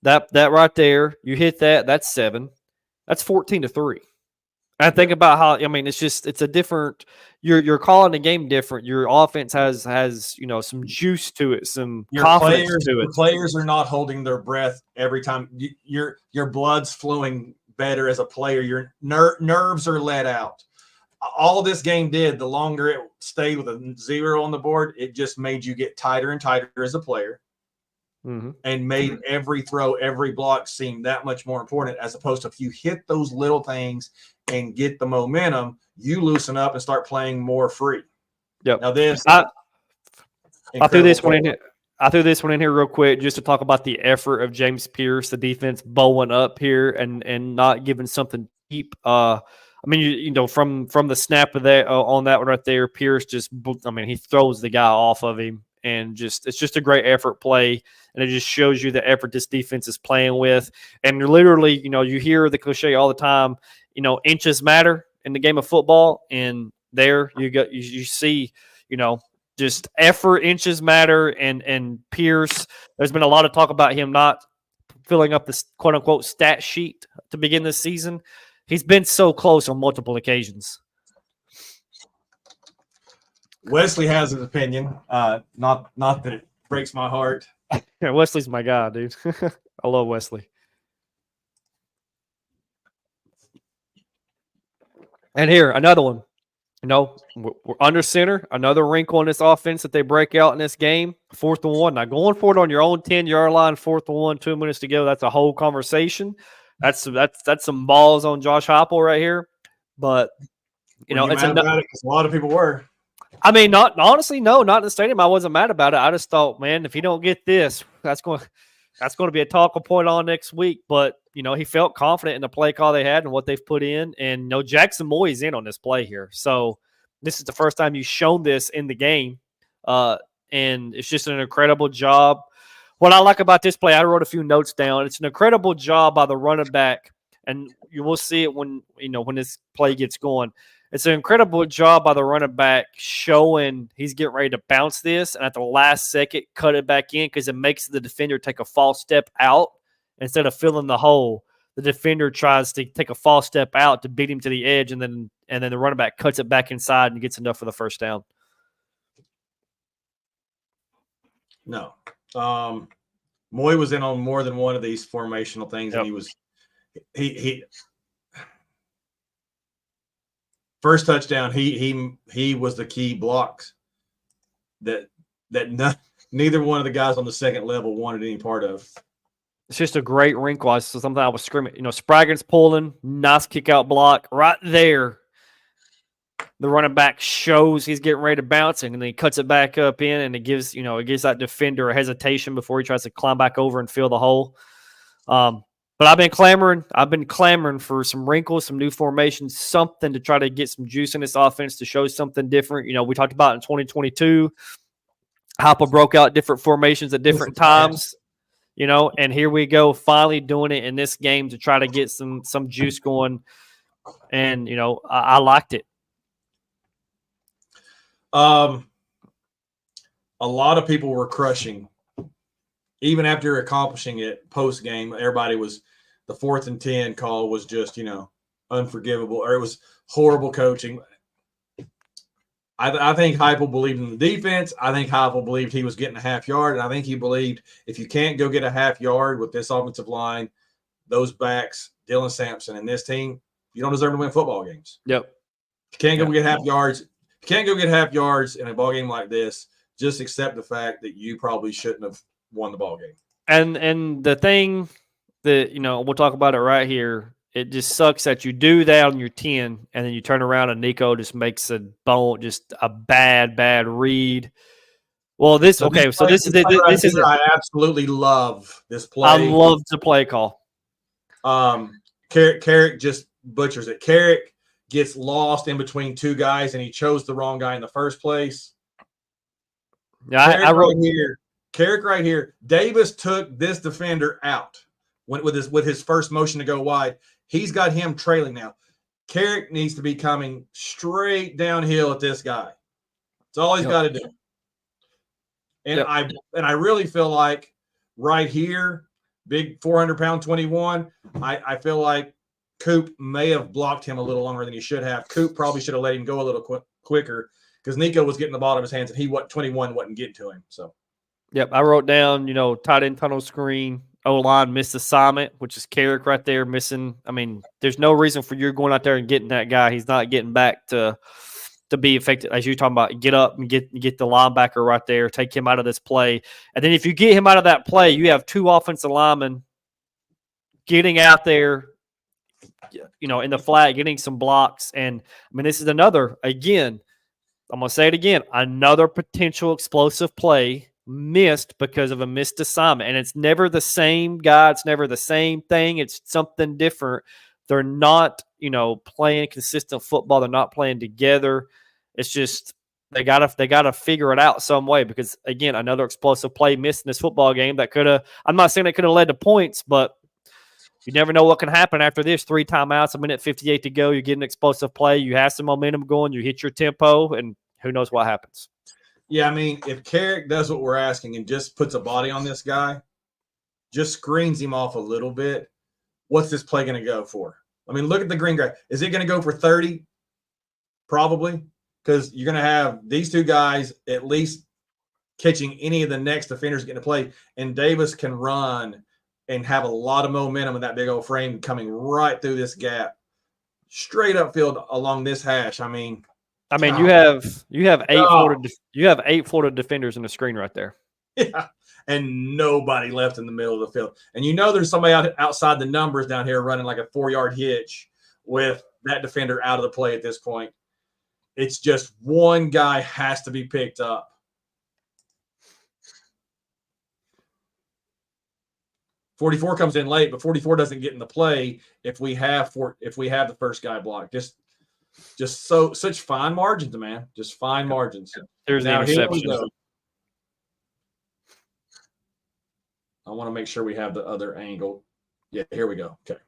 That right there, you hit that. That's 7. That's 14-3. And think about how, I mean, it's a different. You're calling the game different. Your offense has some juice to it, some confidence to it. The players are not holding their breath every time. Your blood's flowing better as a player. Your nerves are let out. All this game did, the longer it stayed with a 0 on the board, it just made you get tighter and tighter as a player. Mm-hmm. And made every throw, every block seem that much more important, as opposed to if you hit those little things and get the momentum, you loosen up and start playing more free. Yep. Now this, I threw this one in here. I threw this one in here real quick just to talk about the effort of James Pierce, the defense bowing up here and not giving something deep. I mean, from the snap of that on that one right there, Pierce he throws the guy off of him, and it's just a great effort play. And it just shows you the effort this defense is playing with. And you're literally, you hear the cliche all the time, inches matter in the game of football. And there you see, just effort, inches matter. And Pierce, there's been a lot of talk about him not filling up this quote unquote stat sheet to begin this season. He's been so close on multiple occasions. Wesley has his opinion. Not that it breaks my heart. Yeah, Wesley's my guy, dude. I love Wesley. And here, another one. We're under center. Another wrinkle in this offense that they break out in this game. 4th and 1. Now, going for it on your own 10-yard line, 4th and 1, 2 minutes to go. That's a whole conversation. That's some balls on Josh Heupel right here. But it's about it, 'cause a lot of people were. I mean, not in the stadium. I wasn't mad about it. I just thought, man, if you don't get this, that's going to be a talking point on next week. But he felt confident in the play call they had and what they've put in. And Jackson Moy is in on this play here, so this is the first time you've shown this in the game, and it's just an incredible job. What I like about this play, I wrote a few notes down. It's an incredible job by the running back, and you will see it when this play gets going. It's an incredible job by the running back showing he's getting ready to bounce this, and at the last second, cut it back in because it makes the defender take a false step out instead of filling the hole. The defender tries to take a false step out to beat him to the edge, and then the running back cuts it back inside and gets enough for the first down. No. Moy was in on more than one of these formational things, yep. And he first touchdown, he was the key blocks that neither one of the guys on the second level wanted any part of. It's just a great wrinkle. So something I was screaming. Spraggins pulling, nice kick out block right there. The running back shows he's getting ready to bounce, and then he cuts it back up in, and it gives that defender a hesitation before he tries to climb back over and fill the hole. But I've been clamoring for some wrinkles, some new formations, something to try to get some juice in this offense to show something different. We talked about in 2022, Heupel broke out different formations at different times, and here we go, finally doing it in this game to try to get some juice going. And, I liked it. A lot of people were crushing. Even after accomplishing it post game, everybody was the 4th and 10 call was just, unforgivable, or it was horrible coaching. I think Heupel believed in the defense. I think Heupel believed he was getting a half yard. And I think he believed if you can't go get a half yard with this offensive line, those backs, Dylan Sampson and this team, you don't deserve to win football games. Yep. If you can't go get half yards. If you can't go get half yards in a ball game like this, just accept the fact that you probably shouldn't have won the ball game. And the thing that, we'll talk about it right here. It just sucks that you do that on your 10, and then you turn around and Nico just makes a bad read. Well, this is it. I absolutely love this play. I love the play call. Carrick just butchers it. Carrick gets lost in between two guys, and he chose the wrong guy in the first place. Yeah, I wrote Carrick right here. Davis took this defender out with his first motion to go wide. He's got him trailing now. Carrick needs to be coming straight downhill at this guy. That's all he's got to do. And I really feel like right here, big 400-pound 21, I feel like Coop may have blocked him a little longer than he should have. Coop probably should have let him go a little quicker because Nico was getting the ball out of his hands, and 21 wasn't getting to him. So, yep, I wrote down, tight end tunnel screen, O-line missed assignment, which is Carrick right there missing. I mean, there's no reason for you going out there and getting that guy. He's not getting back to be effective. As you're talking about, get up and get the linebacker right there, take him out of this play. And then if you get him out of that play, you have two offensive linemen getting out there, in the flat, getting some blocks. And, I mean, this is another, again, I'm going to say it again, another potential explosive play missed because of a missed assignment. And it's never the same guy. It's never the same thing. It's something different. They're not, playing consistent football. They're not playing together. It's just they gotta figure it out some way because, again, another explosive play missed in this football game that could have – I'm not saying it could have led to points, but you never know what can happen after this. 3 timeouts, a minute 58 to go. You get an explosive play. You have some momentum going. You hit your tempo, and who knows what happens. Yeah, I mean, if Carrick does what we're asking and just puts a body on this guy, just screens him off a little bit, what's this play going to go for? I mean, look at the green guy. Is it going to go for 30? Probably, because you're going to have these two guys at least catching any of the next defenders getting to play, and Davis can run and have a lot of momentum in that big old frame coming right through this gap, straight upfield along this hash. I mean, you have 8 Florida defenders in the screen right there. Yeah, and nobody left in the middle of the field. And there's somebody outside the numbers down here running like a 4-yard hitch with that defender out of the play at this point. It's just one guy has to be picked up. .44 comes in late, but 44 doesn't get in the play if we have the first guy blocked. Just such fine margins, man. Just fine margins. There's the interception. I want to make sure we have the other angle. Yeah, here we go. Okay.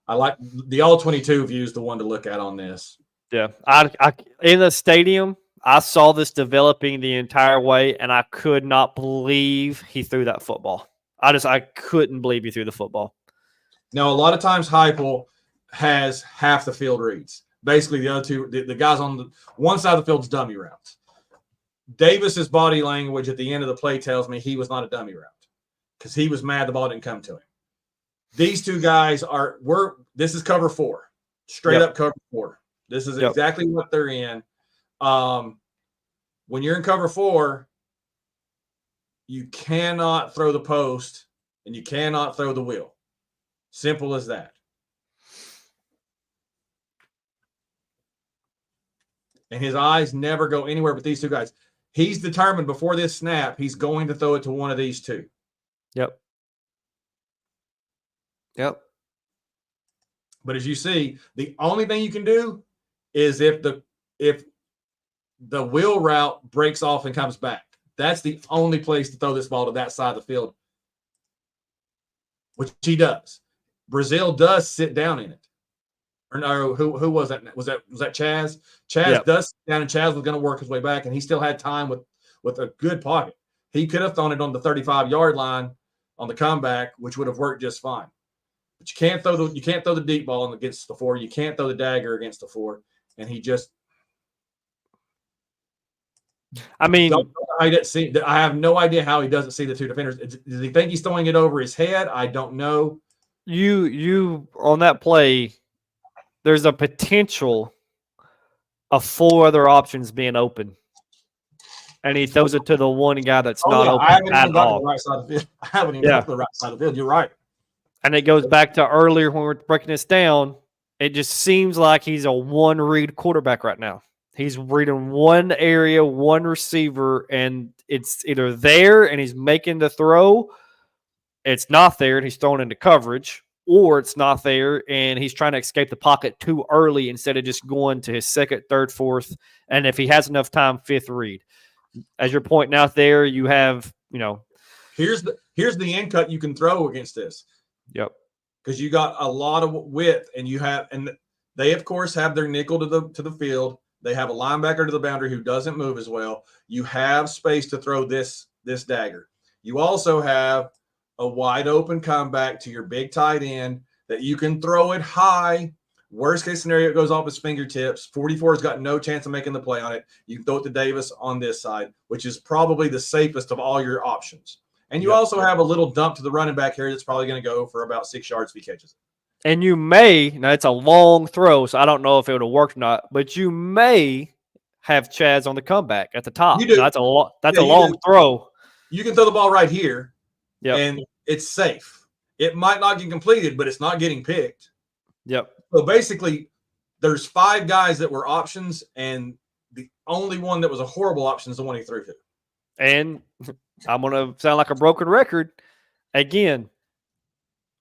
I like the all 22 view is the one to look at on this. Yeah. I in the stadium, I saw this developing the entire way, and I could not believe he threw that football. I couldn't believe he threw the football. Now, a lot of times Heupel has half the field reads. Basically, the other two, the guys on the one side of the field is dummy routes. Davis's body language at the end of the play tells me he was not a dummy route because he was mad the ball didn't come to him. These two guys this is cover 4, straight up cover 4. This is exactly what they're in. When you're in cover 4, you cannot throw the post and you cannot throw the wheel. Simple as that. And his eyes never go anywhere but these two guys. He's determined before this snap, he's going to throw it to one of these two. Yep. But as you see, the only thing you can do is if the wheel route breaks off and comes back. That's the only place to throw this ball to that side of the field, which he does. Brazil does sit down in it. Or no, who was that? Was that Chaz? Chaz does sit down, and Chaz was going to work his way back, and he still had time with a good pocket. He could have thrown it on the 35-yard line on the comeback, which would have worked just fine. But you can't throw the deep ball against the 4. You can't throw the dagger against the 4, and he just. I mean, I have no idea how he doesn't see the two defenders. Does he think he's throwing it over his head? I don't know. You on that play, there's a potential of 4 other options being open. and he throws it to the one guy that's Oh, not yeah. open I haven't at even got to all. the right side of the field. I haven't even got to the right side of the field. You're right. And it goes back to earlier when we were breaking this down. It just seems like he's a one-read quarterback right now. He's reading one area, one receiver, and it's either there and he's making the throw, it's not there and he's thrown into coverage, or it's not there and he's trying to escape the pocket too early instead of just going to his second, third, fourth, and if he has enough time, fifth read. As you're pointing out there, you have, here's the end cut you can throw against this. Yep. Because you got a lot of width, and they of course have their nickel to the field. They have a linebacker to the boundary who doesn't move as well. You have space to throw this dagger. You also have a wide open comeback to your big tight end that you can throw it high. Worst case scenario, it goes off his fingertips. 44 has got no chance of making the play on it. You can throw it to Davis on this side, which is probably the safest of all your options. And you also have a little dump to the running back here that's probably going to go for about 6 yards if he catches it. And you may, now it's a long throw, so I don't know if it would have worked or not, but you may have Chaz on the comeback at the top. You do. That's a long throw. You can throw the ball right here, yep. And it's safe. It might not get completed, but it's not getting picked. Yep. So basically, there's 5 guys that were options, and the only one that was a horrible option is the one he threw to. And I'm going to sound like a broken record. Again,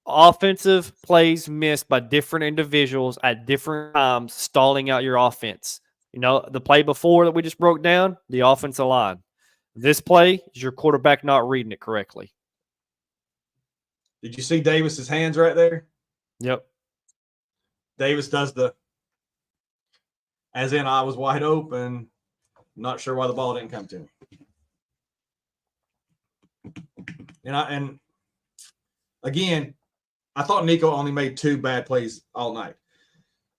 offensive plays missed by different individuals at different times, stalling out your offense. The play before that we just broke down, the offensive line. This play is your quarterback not reading it correctly. Did you see Davis's hands right there? Yep. Davis does as in I was wide open. Not sure why the ball didn't come to me. And again, I thought Nico only made 2 bad plays all night.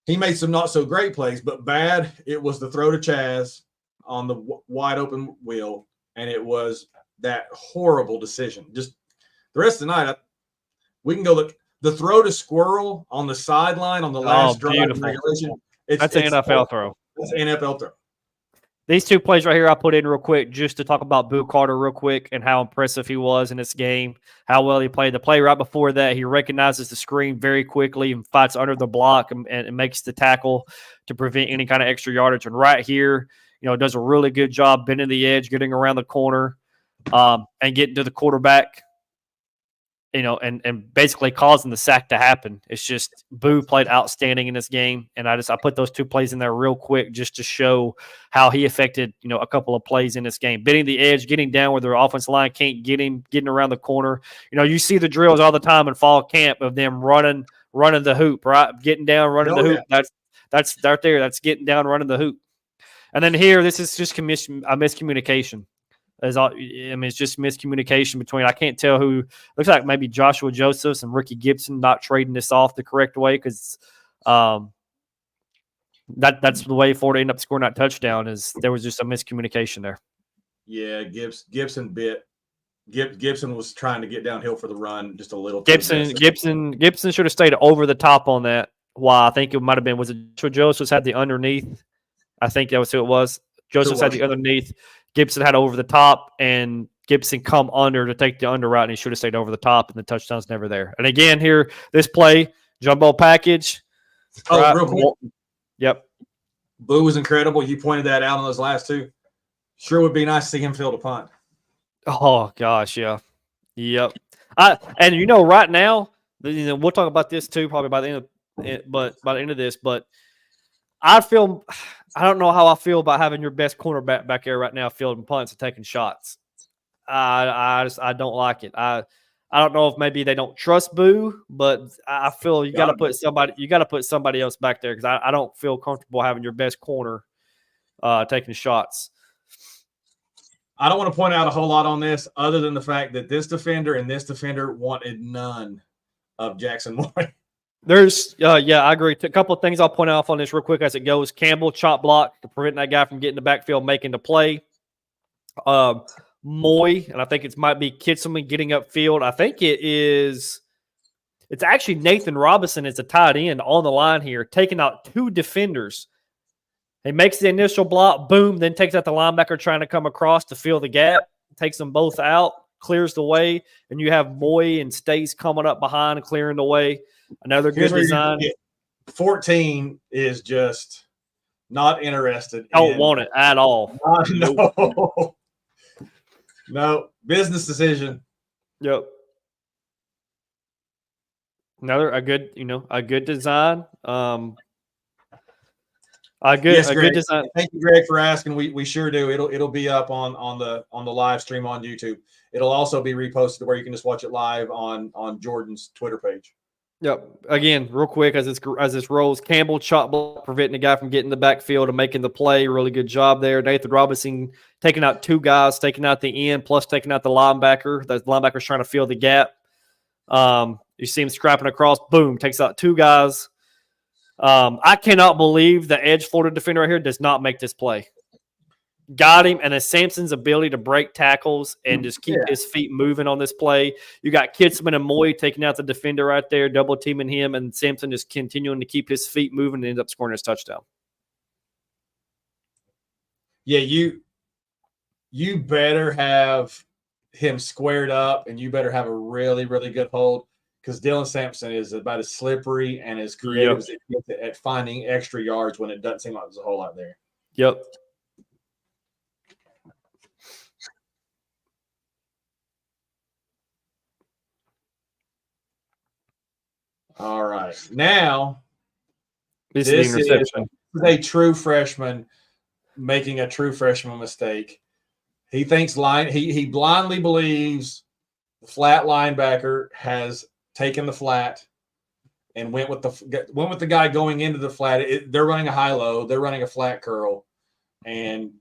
He made some not so great plays, but bad. It was the throw to Chaz on the wide open wheel, and it was that horrible decision. Just the rest of the night, we can go look. The throw to Squirrel on the sideline on the last drive of regulation. That's an NFL throw. That's an NFL throw. These 2 plays right here I put in real quick just to talk about Boo Carter real quick and how impressive he was in this game, how well he played. The play right before that, he recognizes the screen very quickly and fights under the block and makes the tackle to prevent any kind of extra yardage. And right here, does a really good job bending the edge, getting around the corner, and getting to the quarterback, and basically causing the sack to happen. It's just Boo played outstanding in this game, and I put those 2 plays in there real quick just to show how he affected, a couple of plays in this game. Bending the edge, getting down where the offensive line can't get him, getting around the corner. You see the drills all the time in fall camp of them running the hoop, right? Getting down, running the hoop. Yeah. That's right there. That's getting down, running the hoop. And then here, this is just a miscommunication. It's just miscommunication between, I can't tell who, looks like maybe Joshua Josephs and Ricky Gibson not trading this off the correct way, because that's the way Florida ended up scoring that touchdown, is there was just a miscommunication there. Yeah, Gibson was trying to get downhill for the run just a little. Gibson should have stayed over the top on that. Why I think it might have been, was it Joshua Josephs had the underneath? I think that was who it was. Josephs had the underneath. Gibson had over the top, and Gibson come under to take the under route, and he should have stayed over the top, and the touchdown's never there. And again, here, this play, jumbo package. Real quick. Yep. Boo was incredible. You pointed that out on those last 2. Sure would be nice to see him field a punt. Oh, gosh, yeah. Yep. Right now, we'll talk about this too probably by the end of this, but I don't know how I feel about having your best cornerback back there right now fielding punts and taking shots. I don't like it. I don't know if maybe they don't trust Boo, but I feel you got to put somebody else back there, because I don't feel comfortable having your best corner taking shots. I don't want to point out a whole lot on this other than the fact that this defender and this defender wanted none of Jackson Moore. There's, I agree. A couple of things I'll point out on this real quick as it goes. Campbell, chop block to prevent that guy from getting the backfield, making the play. Moy, and I think it might be Kitselman getting upfield. I think it's actually Nathan Robinson is a tight end on the line here, taking out 2 defenders He makes the initial block, boom, then takes out the linebacker trying to come across to fill the gap, takes them both out, clears the way, and you have Moy and Stace coming up behind and clearing the way. Another good design. 14 is just not interested. Don't want it at all. No. No, business decision. Yep. A good design. Good design. Thank you, Greg, for asking. We sure do. It'll be up on the live stream on YouTube. It'll also be reposted where you can just watch it live on Jordan's Twitter page. Yep. Again, real quick, as this rolls, Campbell chop block, preventing the guy from getting the backfield and making the play. Really good job there. Nathan Robinson taking out two guys, taking out the end, plus taking out the linebacker. The linebacker's trying to fill the gap. You see him scrapping across. Boom, takes out two guys. I cannot believe the edge Florida defender right here does not make this play. Got him, and then Sampson's ability to break tackles and just keep his feet moving on this play. You got Kitzman and Moy taking out the defender right there, double teaming him, and Sampson just continuing to keep his feet moving and ends up scoring his touchdown. Yeah, you better have him squared up, and you better have a really, really good hold, because Dylan Sampson is about as slippery and as creative as it gets at finding extra yards when it doesn't seem like there's a whole lot there. Yep. All right. Now, this is a true freshman making a true freshman mistake. He thinks he blindly believes the flat linebacker has taken the flat and went with the guy going into the flat. They're running a high-low. They're running a flat curl, and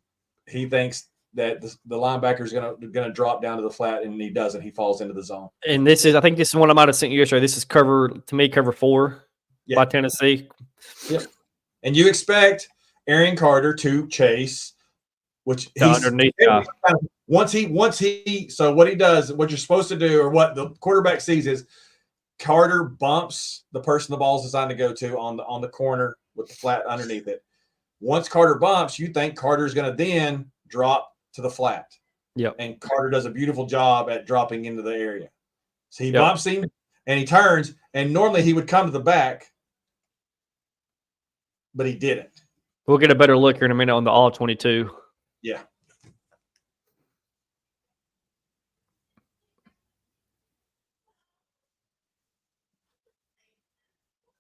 he thinks that the linebacker is gonna drop down to the flat, and he doesn't. He falls into the zone. And I think this is one I might have sent you yesterday. This is cover 4 by Tennessee. Yep. And you expect Aaron Carter to chase, which he's underneath. Once he so what he does, what you're supposed to do, or what the quarterback sees is Carter bumps the person the ball's designed to go to on the corner with the flat underneath it. Once Carter bumps, you think Carter's going to then drop to the flat. Yep. And Carter does a beautiful job at dropping into the area. So he bumps him and he turns, and normally he would come to the back, but he didn't. We'll get a better look here in a minute on the all 22. Yeah.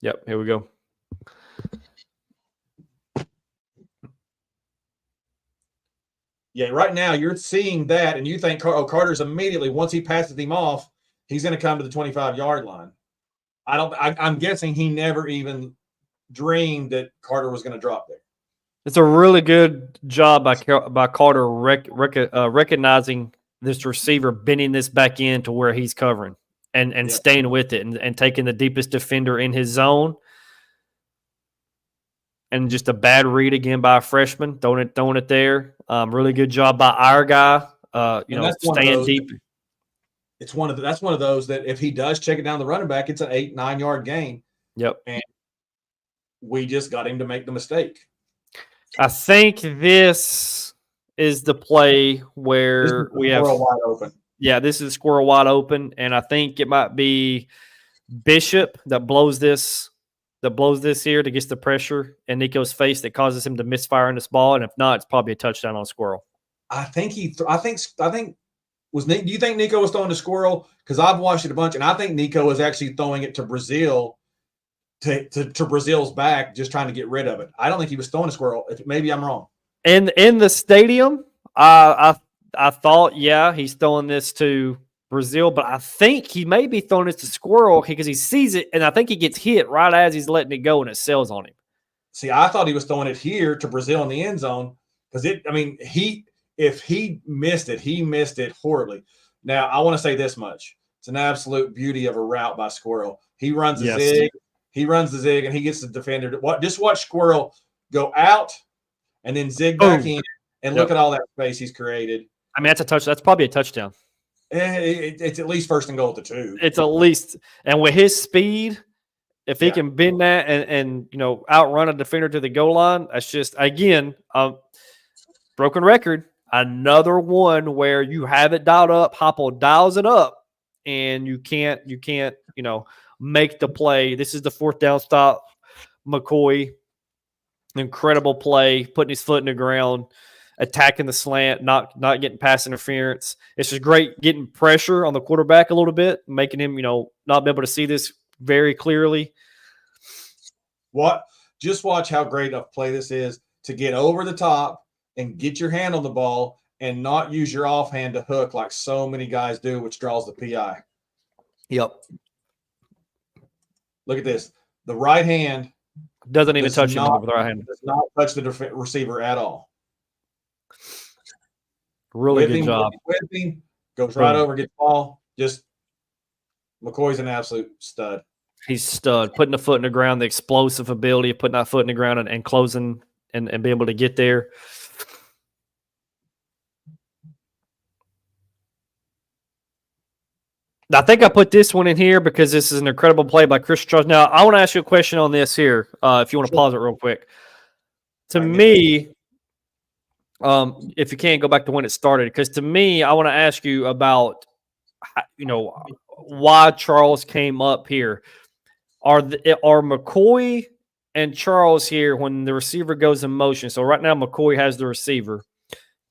Yep, here we go. Yeah, right now you're seeing that, and you think Carter's immediately, once he passes him off, he's going to come to the 25-yard line. I'm guessing he never even dreamed that Carter was going to drop there. It's a really good job by Carter recognizing this receiver, bending this back in to where he's covering and staying with it and taking the deepest defender in his zone. And just a bad read again by a freshman, throwing it there. Really good job by our guy. Staying deep. That's one of those that if he does check it down the running back, it's an 8-9 yard gain. Yep. And we just got him to make the mistake. I think this is the play where we have wide open. Yeah, this is squirrel wide open, and I think it might be Bishop that blows this here to get the pressure in Nico's face that causes him to misfire on this ball, and if not, it's probably a touchdown on Squirrel. I think do you think Nico was throwing to Squirrel? Because I've watched it a bunch, and I think Nico was actually throwing it to Brazil, to Brazil's back, just trying to get rid of it. I don't think he was throwing to Squirrel. Maybe I'm wrong. In the stadium, I thought, he's throwing this to Brazil, but I think he may be throwing it to Squirrel because he sees it, and I think he gets hit right as he's letting it go, and it sails on him. See, I thought he was throwing it here to Brazil in the end zone because if he missed it, he missed it horribly. Now, I want to say this much. It's an absolute beauty of a route by Squirrel. He runs the zig. He runs the zig, and he gets the defender. Just watch Squirrel go out and then zig back in, and look at all that space he's created. I mean, that's a touch. That's probably a touchdown. It's at least first and goal at the 2. It's at least, and with his speed if he can bend that and outrun a defender to the goal line, that's just, again, broken record. Another one where you have it dialed up, Heupel dials it up, and you can't make the play. This is the fourth down stop. McCoy, incredible play, putting his foot in the ground, attacking the slant, not getting pass interference. It's just great getting pressure on the quarterback a little bit, making him, not be able to see this very clearly. Just watch how great a play this is to get over the top and get your hand on the ball and not use your offhand to hook like so many guys do, which draws the PI. Yep. Look at this. The right hand doesn't even touch him with the right hand. Does not touch the receiver at all. Really good job. With him, goes right over, gets the ball. Just McCoy's an absolute stud. He's stud. Putting the foot in the ground, the explosive ability of putting that foot in the ground and closing and being able to get there. I think I put this one in here because this is an incredible play by Chris Charles. Now, I want to ask you a question on this here, if you want to pause it real quick. To me, if you can't go back to when it started, because to me, I want to ask you about, why Charles came up here. Are McCoy and Charles here when the receiver goes in motion? So right now, McCoy has the receiver.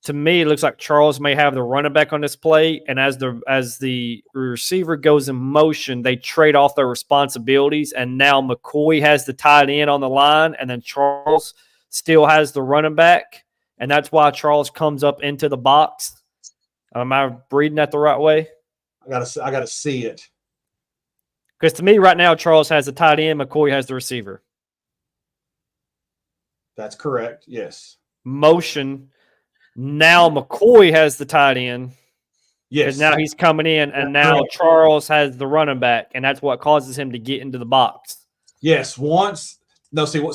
To me, it looks like Charles may have the running back on this play, and as the receiver goes in motion, they trade off their responsibilities, and now McCoy has the tight end on the line, and then Charles still has the running back, and that's why Charles comes up into the box. Am I reading that the right way? I gotta see it. Because to me, right now, Charles has the tight end, McCoy has the receiver. That's correct. Yes. Motion. Now McCoy has the tight end. Yes. Now he's coming in, and now Charles has the running back, and that's what causes him to get into the box. Yes. So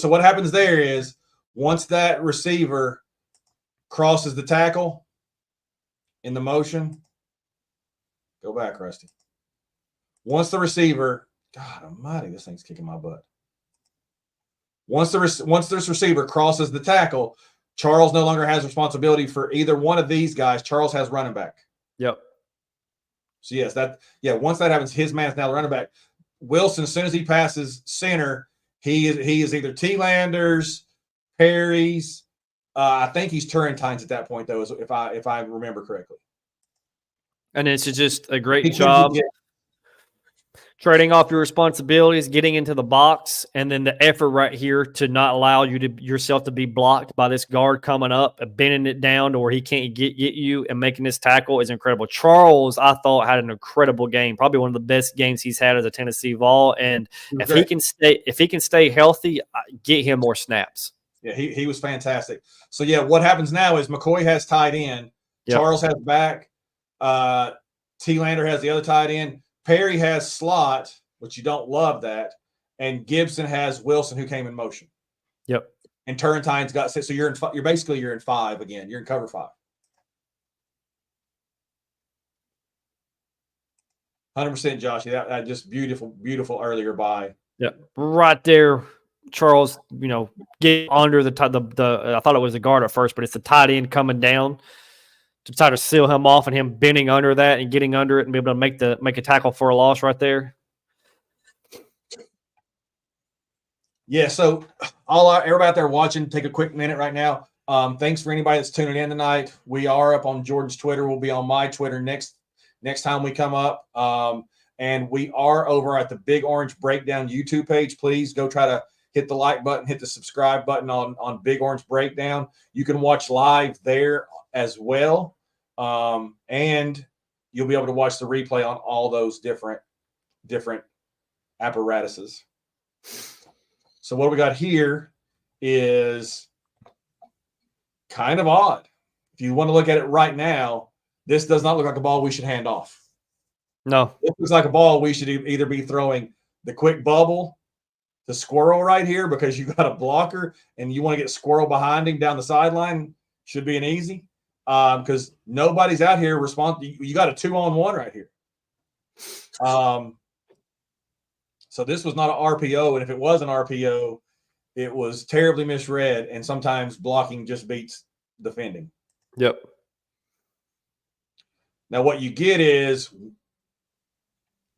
what happens there is once that receiver crosses the tackle in the motion, go back, Rusty. Once the receiver, God almighty, this thing's kicking my butt. Once this receiver crosses the tackle, Charles no longer has responsibility for either one of these guys. Charles has running back. Yep. So yes, once that happens, his man's now the running back. Wilson, as soon as he passes center, he is either T-Landers, Perry's. I think he's Turrentine's at that point, though, if I remember correctly. And it's just a great job. Trading off your responsibilities, getting into the box, and then the effort right here to not allow yourself to be blocked by this guard coming up, bending it down to where he can't get you and making this tackle is incredible. Charles, I thought, had an incredible game, probably one of the best games he's had as a Tennessee Vol. And if he can stay healthy, get him more snaps. Yeah, he was fantastic. So yeah, what happens now is McCoy has tight end, Charles has back, T-Lander has the other tight end. Perry has slot, which you don't love that, and Gibson has Wilson, who came in motion. Yep. And Turrentine's got six. So you're in five again. You're in cover 5. 100%, Josh. That just beautiful earlier by. Yeah, right there, Charles. Get under the I thought it was the guard at first, but it's the tight end coming down to try to seal him off, and him bending under that and getting under it and be able to make a tackle for a loss right there. Yeah, so everybody out there watching, take a quick minute right now. Thanks for anybody that's tuning in tonight. We are up on Jordan's Twitter. We'll be on my Twitter next time we come up. And we are over at the Big Orange Breakdown YouTube page. Please go try to hit the like button, hit the subscribe button on Big Orange Breakdown. You can watch live there as well. And you'll be able to watch the replay on all those different apparatuses. So what we got here is kind of odd. If you want to look at it right now, this does not look like a ball we should hand off. No. It looks like a ball we should either be throwing the quick bubble to Squirrel right here because you got a blocker and you want to get Squirrel behind him down the sideline. Should be an easy. Because nobody's out here responding. You got a 2-on-1 right here. So this was not an RPO, and if it was an RPO, it was terribly misread, and sometimes blocking just beats defending. Yep. Now what you get is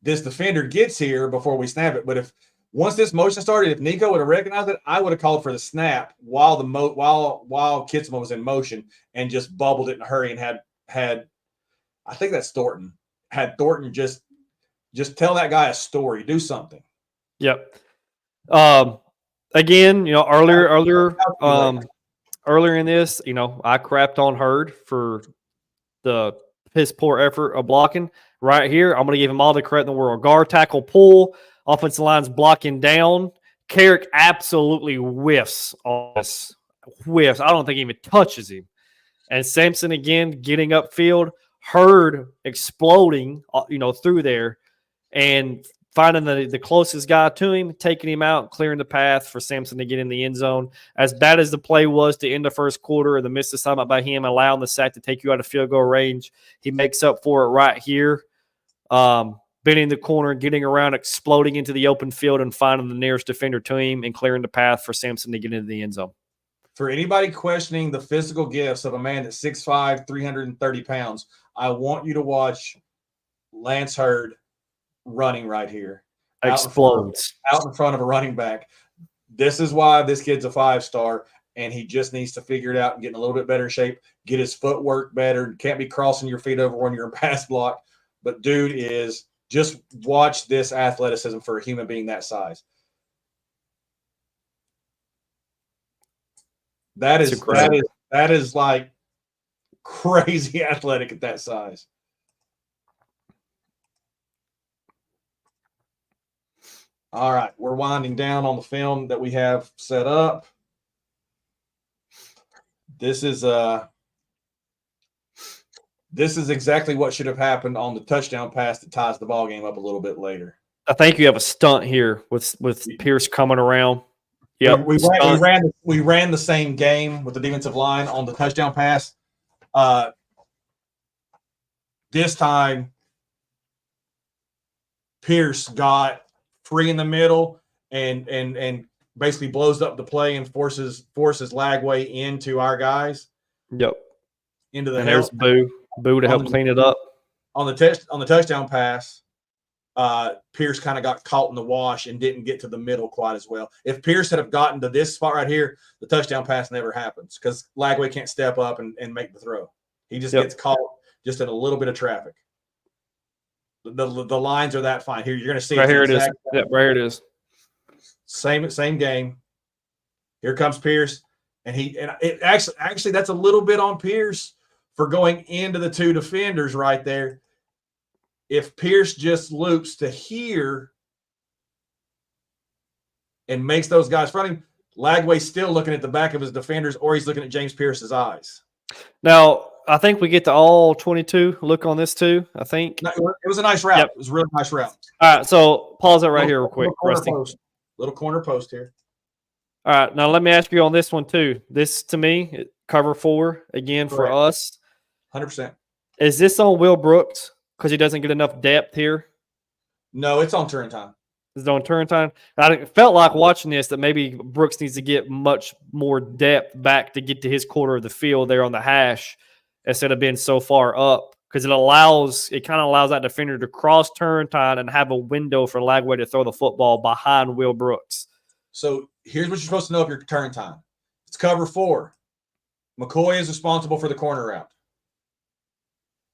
this defender gets here before we snap it, but if once this motion started, if Nico would have recognized it, I would have called for the snap while while Kitsma was in motion and just bubbled it in a hurry and had I think that's Thornton. Had Thornton just tell that guy a story, do something. Yep. Again, earlier in this, I crapped on Hurd for the piss poor effort of blocking. Right here, I'm going to give him all the credit in the world. Guard, tackle, pull, offensive line's blocking down. Carrick absolutely whiffs on this. Whiffs. I don't think he even touches him. And Sampson again getting upfield. Hurd exploding, through there and finding the closest guy to him, taking him out, clearing the path for Sampson to get in the end zone. As bad as the play was to end the first quarter and the missed assignment by him, allowing the sack to take you out of field goal range, he makes up for it right here. Bending the corner, getting around, exploding into the open field and finding the nearest defender to him and clearing the path for Sampson to get into the end zone. For anybody questioning the physical gifts of a man that's 6'5", 330 pounds, I want you to watch Lance Hurd running right here. Explodes. Out in front of a running back. This is why this kid's a 5-star, and he just needs to figure it out and get in a little bit better shape, get his footwork better. Can't be crossing your feet over when you're in pass block. But dude is – just watch this athleticism for a human being that size. That is like crazy athletic at that size. All right, we're winding down on the film that we have set up. This is exactly what should have happened on the touchdown pass that ties the ball game up a little bit later. I think you have a stunt here with Pierce coming around. Yeah, we ran the same game with the defensive line on the touchdown pass. This time, Pierce got free in the middle and basically blows up the play and forces Lagway into our guys. Yep. Into the and there's Boo to help clean it up. On the touchdown pass, Pierce kind of got caught in the wash and didn't get to the middle quite as well. If Pierce had have gotten to this spot right here, the touchdown pass never happens because Lagway can't step up and make the throw. He just gets caught just in a little bit of traffic. The lines are that fine. Here you're going to see right here it is. Yep, right here it is. Same game. Here comes Pierce, and it actually that's a little bit on Pierce for going into the two defenders right there. If Pierce just loops to here and makes those guys front him, Lagway's still looking at the back of his defenders, or he's looking at James Pierce's eyes. Now, I think we get to all 22 look on this too, I think. No, it was a nice route. Yep. It was a really nice route. All right, so pause it right here real quick, Rusty. Little corner post here. All right, now let me ask you on this one too. This, to me, cover 4 again. Correct. For us. 100%. Is this on Will Brooks because he doesn't get enough depth here? No, it's on Turrentine. It's on Turrentine. I felt like watching this that maybe Brooks needs to get much more depth back to get to his quarter of the field there on the hash instead of being so far up, because it kind of allows that defender to cross Turrentine and have a window for Lagway to throw the football behind Will Brooks. So here's what you're supposed to know if you're Turrentine. It's cover 4. McCoy is responsible for the corner route.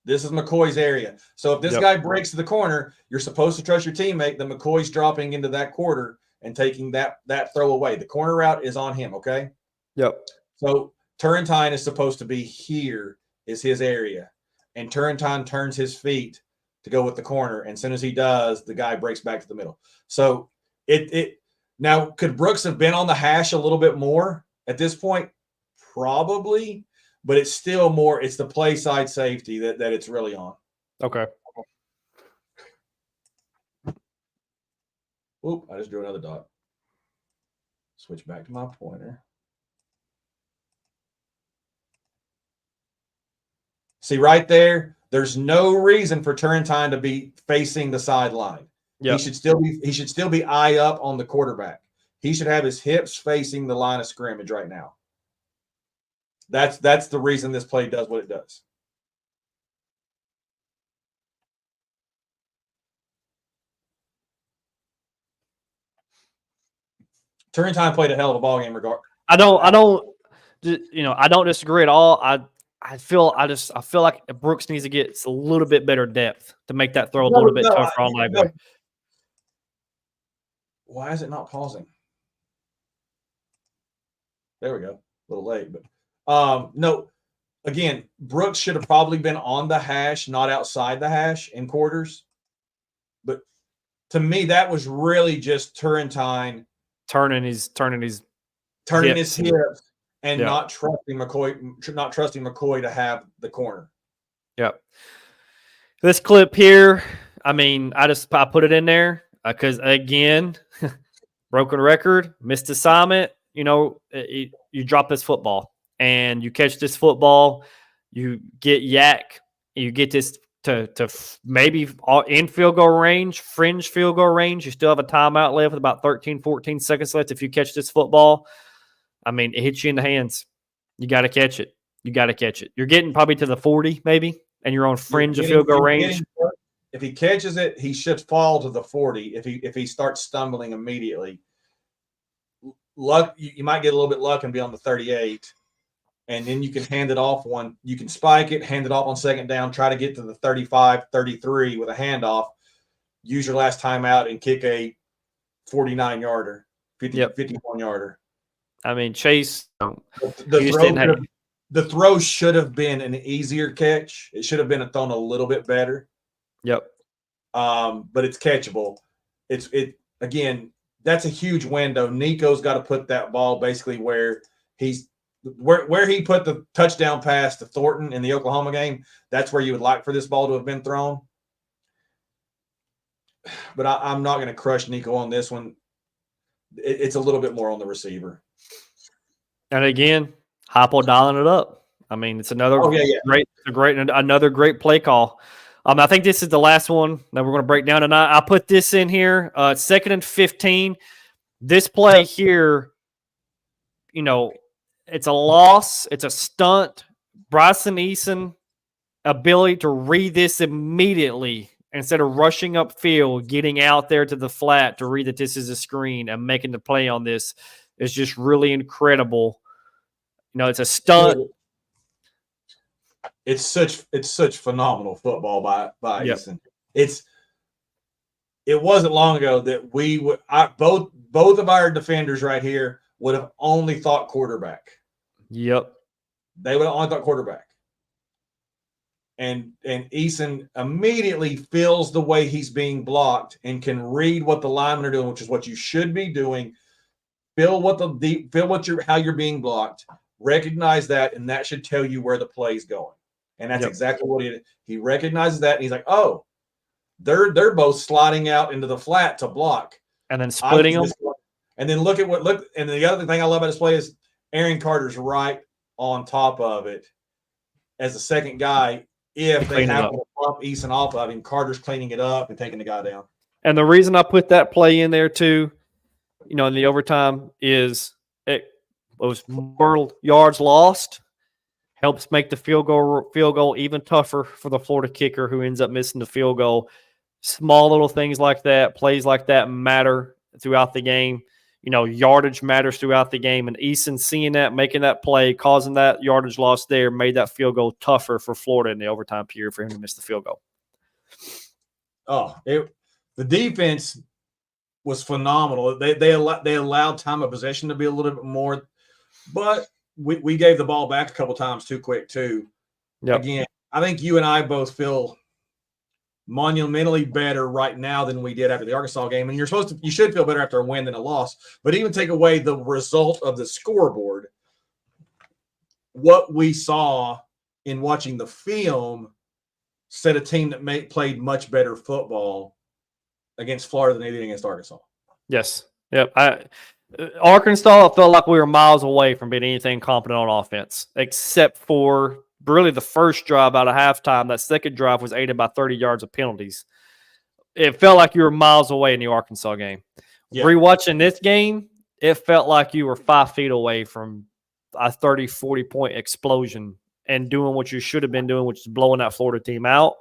This is McCoy's area. So if this guy breaks to the corner, you're supposed to trust your teammate that McCoy's dropping into that quarter and taking that throw away. The corner route is on him, okay? Yep. So Turrentine is supposed to be here is his area. And Turrentine turns his feet to go with the corner. And as soon as he does, the guy breaks back to the middle. So now, could Brooks have been on the hash a little bit more at this point? Probably. But it's still more, it's the play side safety that it's really on. Okay. Oop, I just drew another dot. Switch back to my pointer. See right there, there's no reason for Turrentine to be facing the sideline. Yep. He should still be eye up on the quarterback. He should have his hips facing the line of scrimmage right now. That's the reason this play does what it does. Turrentine played a hell of a ball game. I don't disagree at all. I feel like Brooks needs to get a little bit better depth to make that throw a little bit tougher on Lightboy. Why is it not pausing? There we go. A little late, but no. Again, Brooks should have probably been on the hash, not outside the hash in quarters. But to me, that was really just Turrentine turning his hips and not trusting McCoy to have the corner. Yep. This clip here, I mean, I put it in there because again, broken record, missed assignment. You drop this football and you catch this football, you get yak, you get this to maybe in field goal range, fringe field goal range. You still have a timeout left with about 13, 14 seconds left. If you catch this football, I mean, it hits you in the hands. You got to catch it. You're getting probably to the 40 maybe, and you're on fringe of field goal range. If he catches it, he should fall to the 40. If he starts stumbling immediately, you might get a little bit luck and be on the 38. And then you can hand it off you can spike it, hand it off on second down, try to get to the 35, 33 with a handoff, use your last timeout and kick a 49-yarder, 51-yarder. I mean, Chase, the throw should have been an easier catch. It should have been thrown a little bit better. Yep. But it's catchable. Again, that's a huge window. Nico's got to put that ball basically where he put the touchdown pass to Thornton in the Oklahoma game. That's where you would like for this ball to have been thrown. But I'm not going to crush Nico on this one. It's a little bit more on the receiver. And again, Heupel dialing it up. I mean, it's another another great play call. I think this is the last one that we're going to break down tonight. I put this in here. 2nd and 15. This play here, it's a loss. It's a stunt. Bryson Eason ability to read this immediately instead of rushing upfield, getting out there to the flat to read that this is a screen and making the play on this is just really incredible. It's a stunt. It's such phenomenal football by Eason. It wasn't long ago that both of our defenders right here would have only thought quarterback. Yep. They would have only thought quarterback. And Eason immediately feels the way he's being blocked and can read what the linemen are doing, which is what you should be doing. Feel how you're being blocked. Recognize that, and that should tell you where the play's going. And that's exactly what he recognizes that, and he's like, oh, they're both sliding out into the flat to block. And then splitting them. And then and the other thing I love about this play is Aaron Carter's right on top of it as a second guy. If they have to bump Eason off of him, Carter's cleaning it up and taking the guy down. And the reason I put that play in there too, in the overtime is it was more yards lost, helps make the field goal even tougher for the Florida kicker who ends up missing the field goal. Small little things like that, plays like that matter throughout the game. Yardage matters throughout the game. And Eason seeing that, making that play, causing that yardage loss there, made that field goal tougher for Florida in the overtime period for him to miss the field goal. Oh, the defense was phenomenal. They allowed time of possession to be a little bit more, but we gave the ball back a couple times too quick too. Yep. Again, I think you and I both feel monumentally better right now than we did after the Arkansas game. And you should feel better after a win than a loss. But even take away the result of the scoreboard, what we saw in watching the film set a team that played much better football against Florida than they did against Arkansas. Yes. Yep. Arkansas felt like we were miles away from being anything competent on offense, except for really the first drive out of halftime. That second drive was aided by 30 yards of penalties. it felt like you were miles away in the Arkansas game. Yeah. Rewatching this game, it felt like you were 5 feet away from a 30, 40-point explosion and doing what you should have been doing, which is blowing that Florida team out.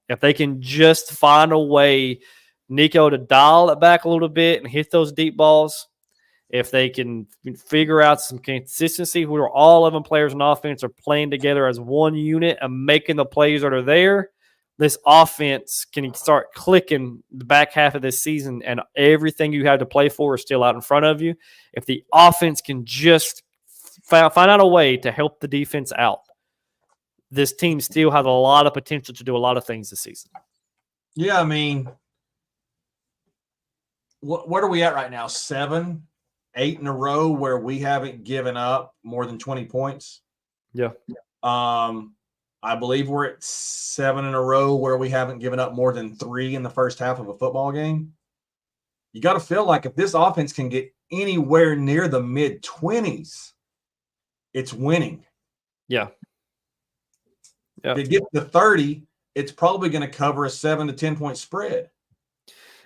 If they can just find a way, Nico, to dial it back a little bit and hit those deep balls, if they can figure out some consistency where all 11 players on offense are playing together as one unit and making the plays that are there, this offense can start clicking the back half of this season, and everything you have to play for is still out in front of you. If the offense can just find out a way to help the defense out, this team still has a lot of potential to do a lot of things this season. Yeah, I mean, what are we at right now? 7, 8 in a row where we haven't given up more than 20 points. Yeah. I believe we're at 7 in a row where we haven't given up more than 3 in the first half of a football game. You got to feel like if this offense can get anywhere near the mid-20s, it's winning. Yeah. To get to 30, it's probably going to cover a 7 to 10 point spread.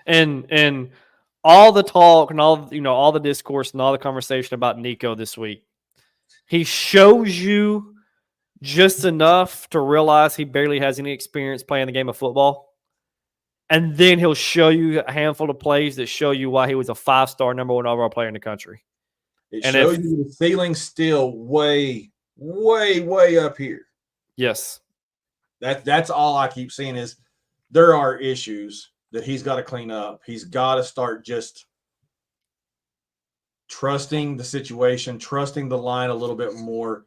And all the talk and all the discourse and all the conversation about Nico this week, he shows you just enough to realize he barely has any experience playing the game of football. And then he'll show you a handful of plays that show you why he was a 5-star number 1 overall player in the country. It shows you the ceiling's still way, way, way up here. Yes. That's all I keep seeing is there are issues that he's got to clean up. He's got to start just trusting the situation, trusting the line a little bit more.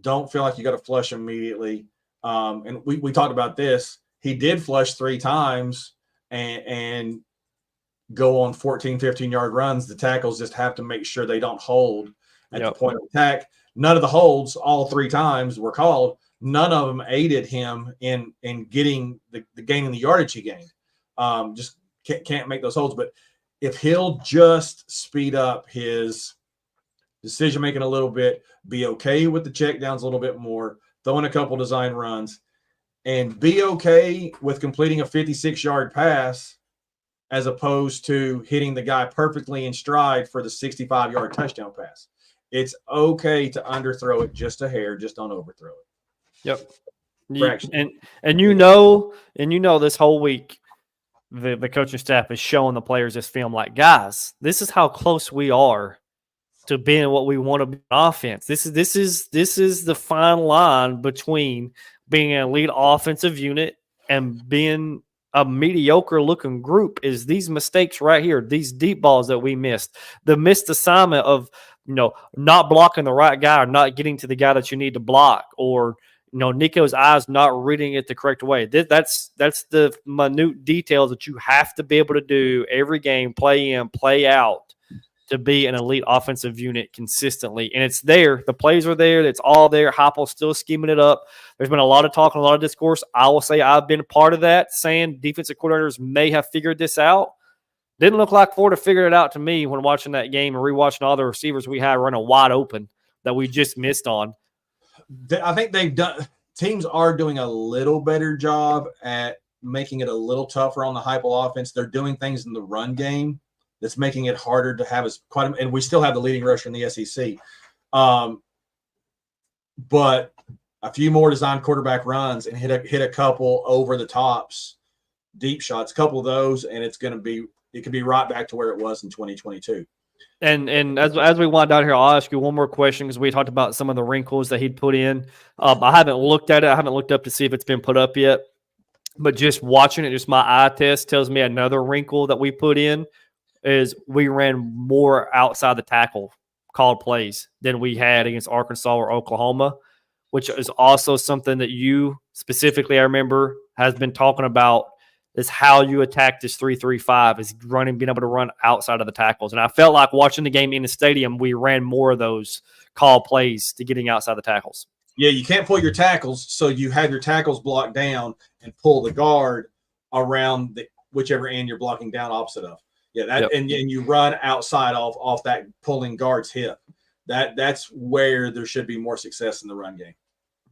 Don't feel like you got to flush immediately. And we talked about this. He did flush 3 times and go on 14, 15-yard runs. The tackles just have to make sure they don't hold at the point of attack. None of the holds all 3 times were called. None of them aided him in getting the gaining the yardage he gained. Just can't make those holds. But if he'll just speed up his decision-making a little bit, be okay with the checkdowns a little bit more, throw in a couple design runs, and be okay with completing a 56-yard pass as opposed to hitting the guy perfectly in stride for the 65-yard touchdown pass. It's okay to underthrow it just a hair, just don't overthrow it. Yep. And you know this whole week the coaching staff is showing the players this film like, guys, this is how close we are to being what we want to be on offense. This is the fine line between being an elite offensive unit and being a mediocre looking group. Is these mistakes right here, these deep balls that we missed, the missed assignment of not blocking the right guy or not getting to the guy that you need to block, or Nico's eyes not reading it the correct way. That's the minute details that you have to be able to do every game, play in, play out, to be an elite offensive unit consistently. And it's there. The plays are there. It's all there. Heupel's still scheming it up. There's been a lot of talk and a lot of discourse. I will say I've been a part of that, saying defensive coordinators may have figured this out. Didn't look like Florida figured it out to me when watching that game and rewatching all the receivers we had running wide open that we just missed on. I think teams are doing a little better job at making it a little tougher on the Heupel offense. They're doing things in the run game that's making it harder to have and we still have the leading rusher in the SEC. But a few more design quarterback runs and hit a couple over the tops, deep shots, a couple of those, and it could be right back to where it was in 2022. And as we wind down here, I'll ask you one more question because we talked about some of the wrinkles that he'd put in. I haven't looked at it. I haven't looked up to see if it's been put up yet. But just watching it, just my eye test tells me another wrinkle that we put in is we ran more outside the tackle called plays than we had against Arkansas or Oklahoma, which is also something that you specifically, I remember, has been talking about. Is how you attack this 3-3-5 is being able to run outside of the tackles. And I felt like watching the game in the stadium, we ran more of those call plays to getting outside the tackles. Yeah, you can't pull your tackles, so you have your tackles blocked down and pull the guard around whichever end you're blocking down opposite of. Yeah, and you run outside off that pulling guard's hip. That's where there should be more success in the run game.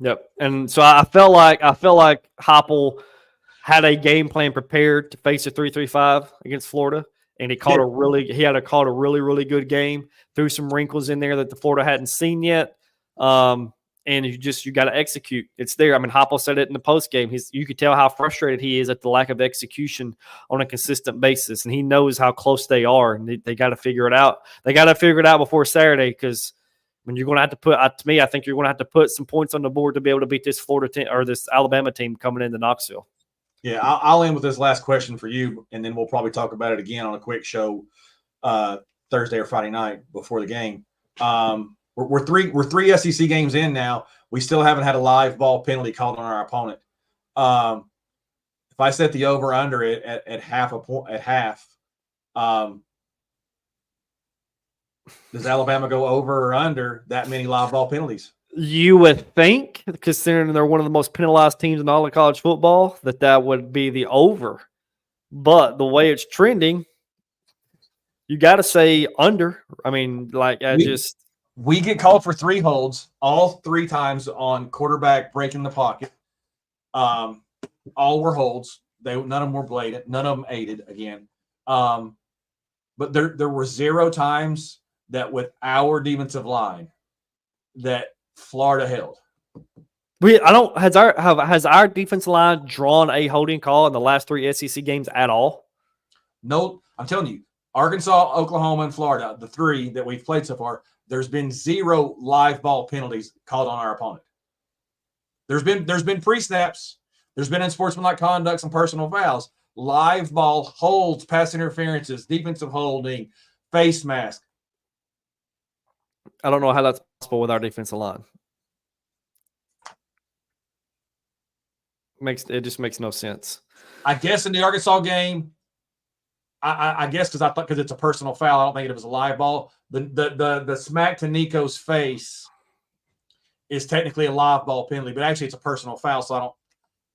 Yep. And so I felt like Heupel had a game plan prepared to face a 3-3-5 against Florida, and he had to call a really, really good game. Threw some wrinkles in there that the Florida hadn't seen yet. And you got to execute. It's there. I mean, Heupel said it in the post game. You could tell how frustrated he is at the lack of execution on a consistent basis, and he knows how close they are, and they got to figure it out. They got to figure it out before Saturday, because when you're going to have to put, to me, I think you're going to have to put some points on the board to be able to beat this Florida team or this Alabama team coming into Knoxville. Yeah, I'll end with this last question for you, and then we'll probably talk about it again on a quick show Thursday or Friday night before the game. We're three SEC games in now. We still haven't had a live ball penalty called on our opponent. If I set the over under it at half a point at half, does Alabama go over or under that many live ball penalties? You would think, considering they're one of the most penalized teams in all of college football, that would be the over. But the way it's trending, you got to say under. I mean, we get called for 3 holds all 3 times on quarterback breaking the pocket. All were holds. None of them were blatant. None of them aided again. But there were 0 times that with our defensive line that Florida held. Has our defensive line drawn a holding call in the last 3 SEC games at all? No, I'm telling you, Arkansas, Oklahoma, and Florida, the 3 that we've played so far, there's been 0 live ball penalties called on our opponent. There's been pre-snaps. There's been unsportsmanlike conducts and personal fouls. Live ball holds, pass interferences, defensive holding, face mask. I don't know how that's possible with our defensive line. It just makes no sense. I guess in the Arkansas game, I guess because it's a personal foul, I don't think it was a live ball. The smack to Nico's face is technically a live ball penalty, but actually it's a personal foul. So I don't.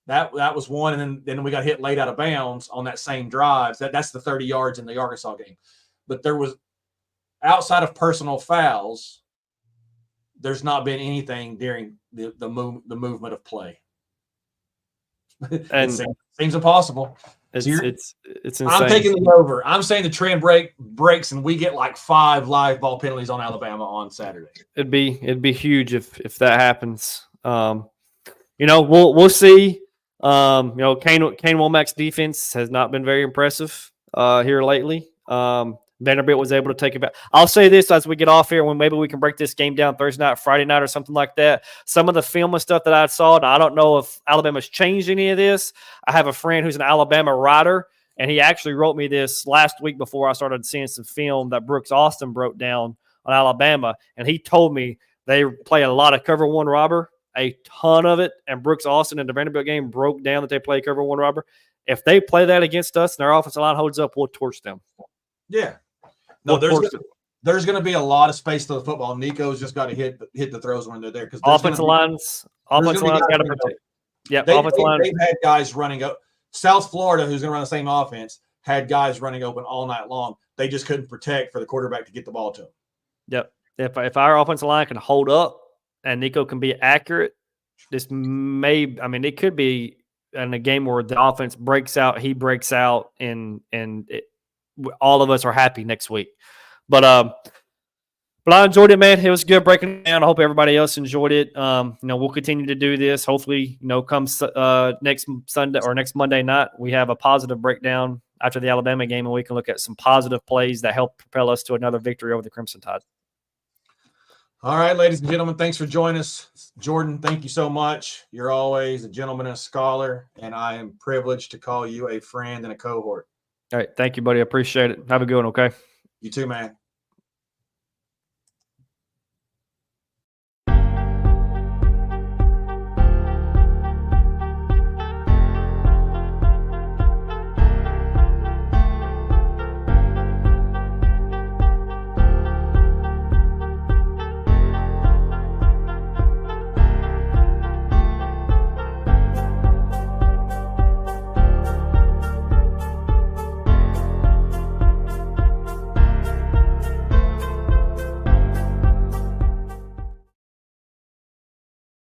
That was one, and then we got hit late out of bounds on that same drive. That's the 30 yards in the Arkansas game. But there was, outside of personal fouls, there's not been anything during the movement of play. And it seems impossible. It's insane. I'm taking the over. I'm saying the trend breaks and we get like 5 live ball penalties on Alabama on Saturday. It'd be huge if that happens. We'll see. Kane Womack's defense has not been very impressive here lately. Vanderbilt was able to take it back. I'll say this as we get off here, when maybe we can break this game down Thursday night, Friday night, or something like that. Some of the film and stuff that I saw, and I don't know if Alabama's changed any of this. I have a friend who's an Alabama writer, and he actually wrote me this last week before I started seeing some film that Brooks Austin broke down on Alabama, and he told me they play a lot of cover 1 robber, a ton of it, and Brooks Austin in the Vanderbilt game broke down that they play cover 1 robber. If they play that against us and their offensive line holds up, we'll torch them. Yeah. No, there's going to be a lot of space to the football. Nico's just got to hit the throws when they're there, because offensive lines got to protect. Yeah, offensive line. They've had guys running up. South Florida, who's going to run the same offense, had guys running open all night long. They just couldn't protect for the quarterback to get the ball to him. Yep. If our offensive line can hold up and Nico can be accurate, it could be in a game where the offense breaks out, he breaks out, and all of us are happy next week. But I enjoyed it, man. It was good breaking it down. I hope everybody else enjoyed it. We'll continue to do this. Hopefully, comes next Sunday or next Monday night, we have a positive breakdown after the Alabama game, and we can look at some positive plays that help propel us to another victory over the Crimson Tide. All right, ladies and gentlemen, thanks for joining us. Jordan, thank you so much. You're always a gentleman and a scholar, and I am privileged to call you a friend and a cohort. All right. Thank you, buddy. I appreciate it. Have a good one, okay? You too, man.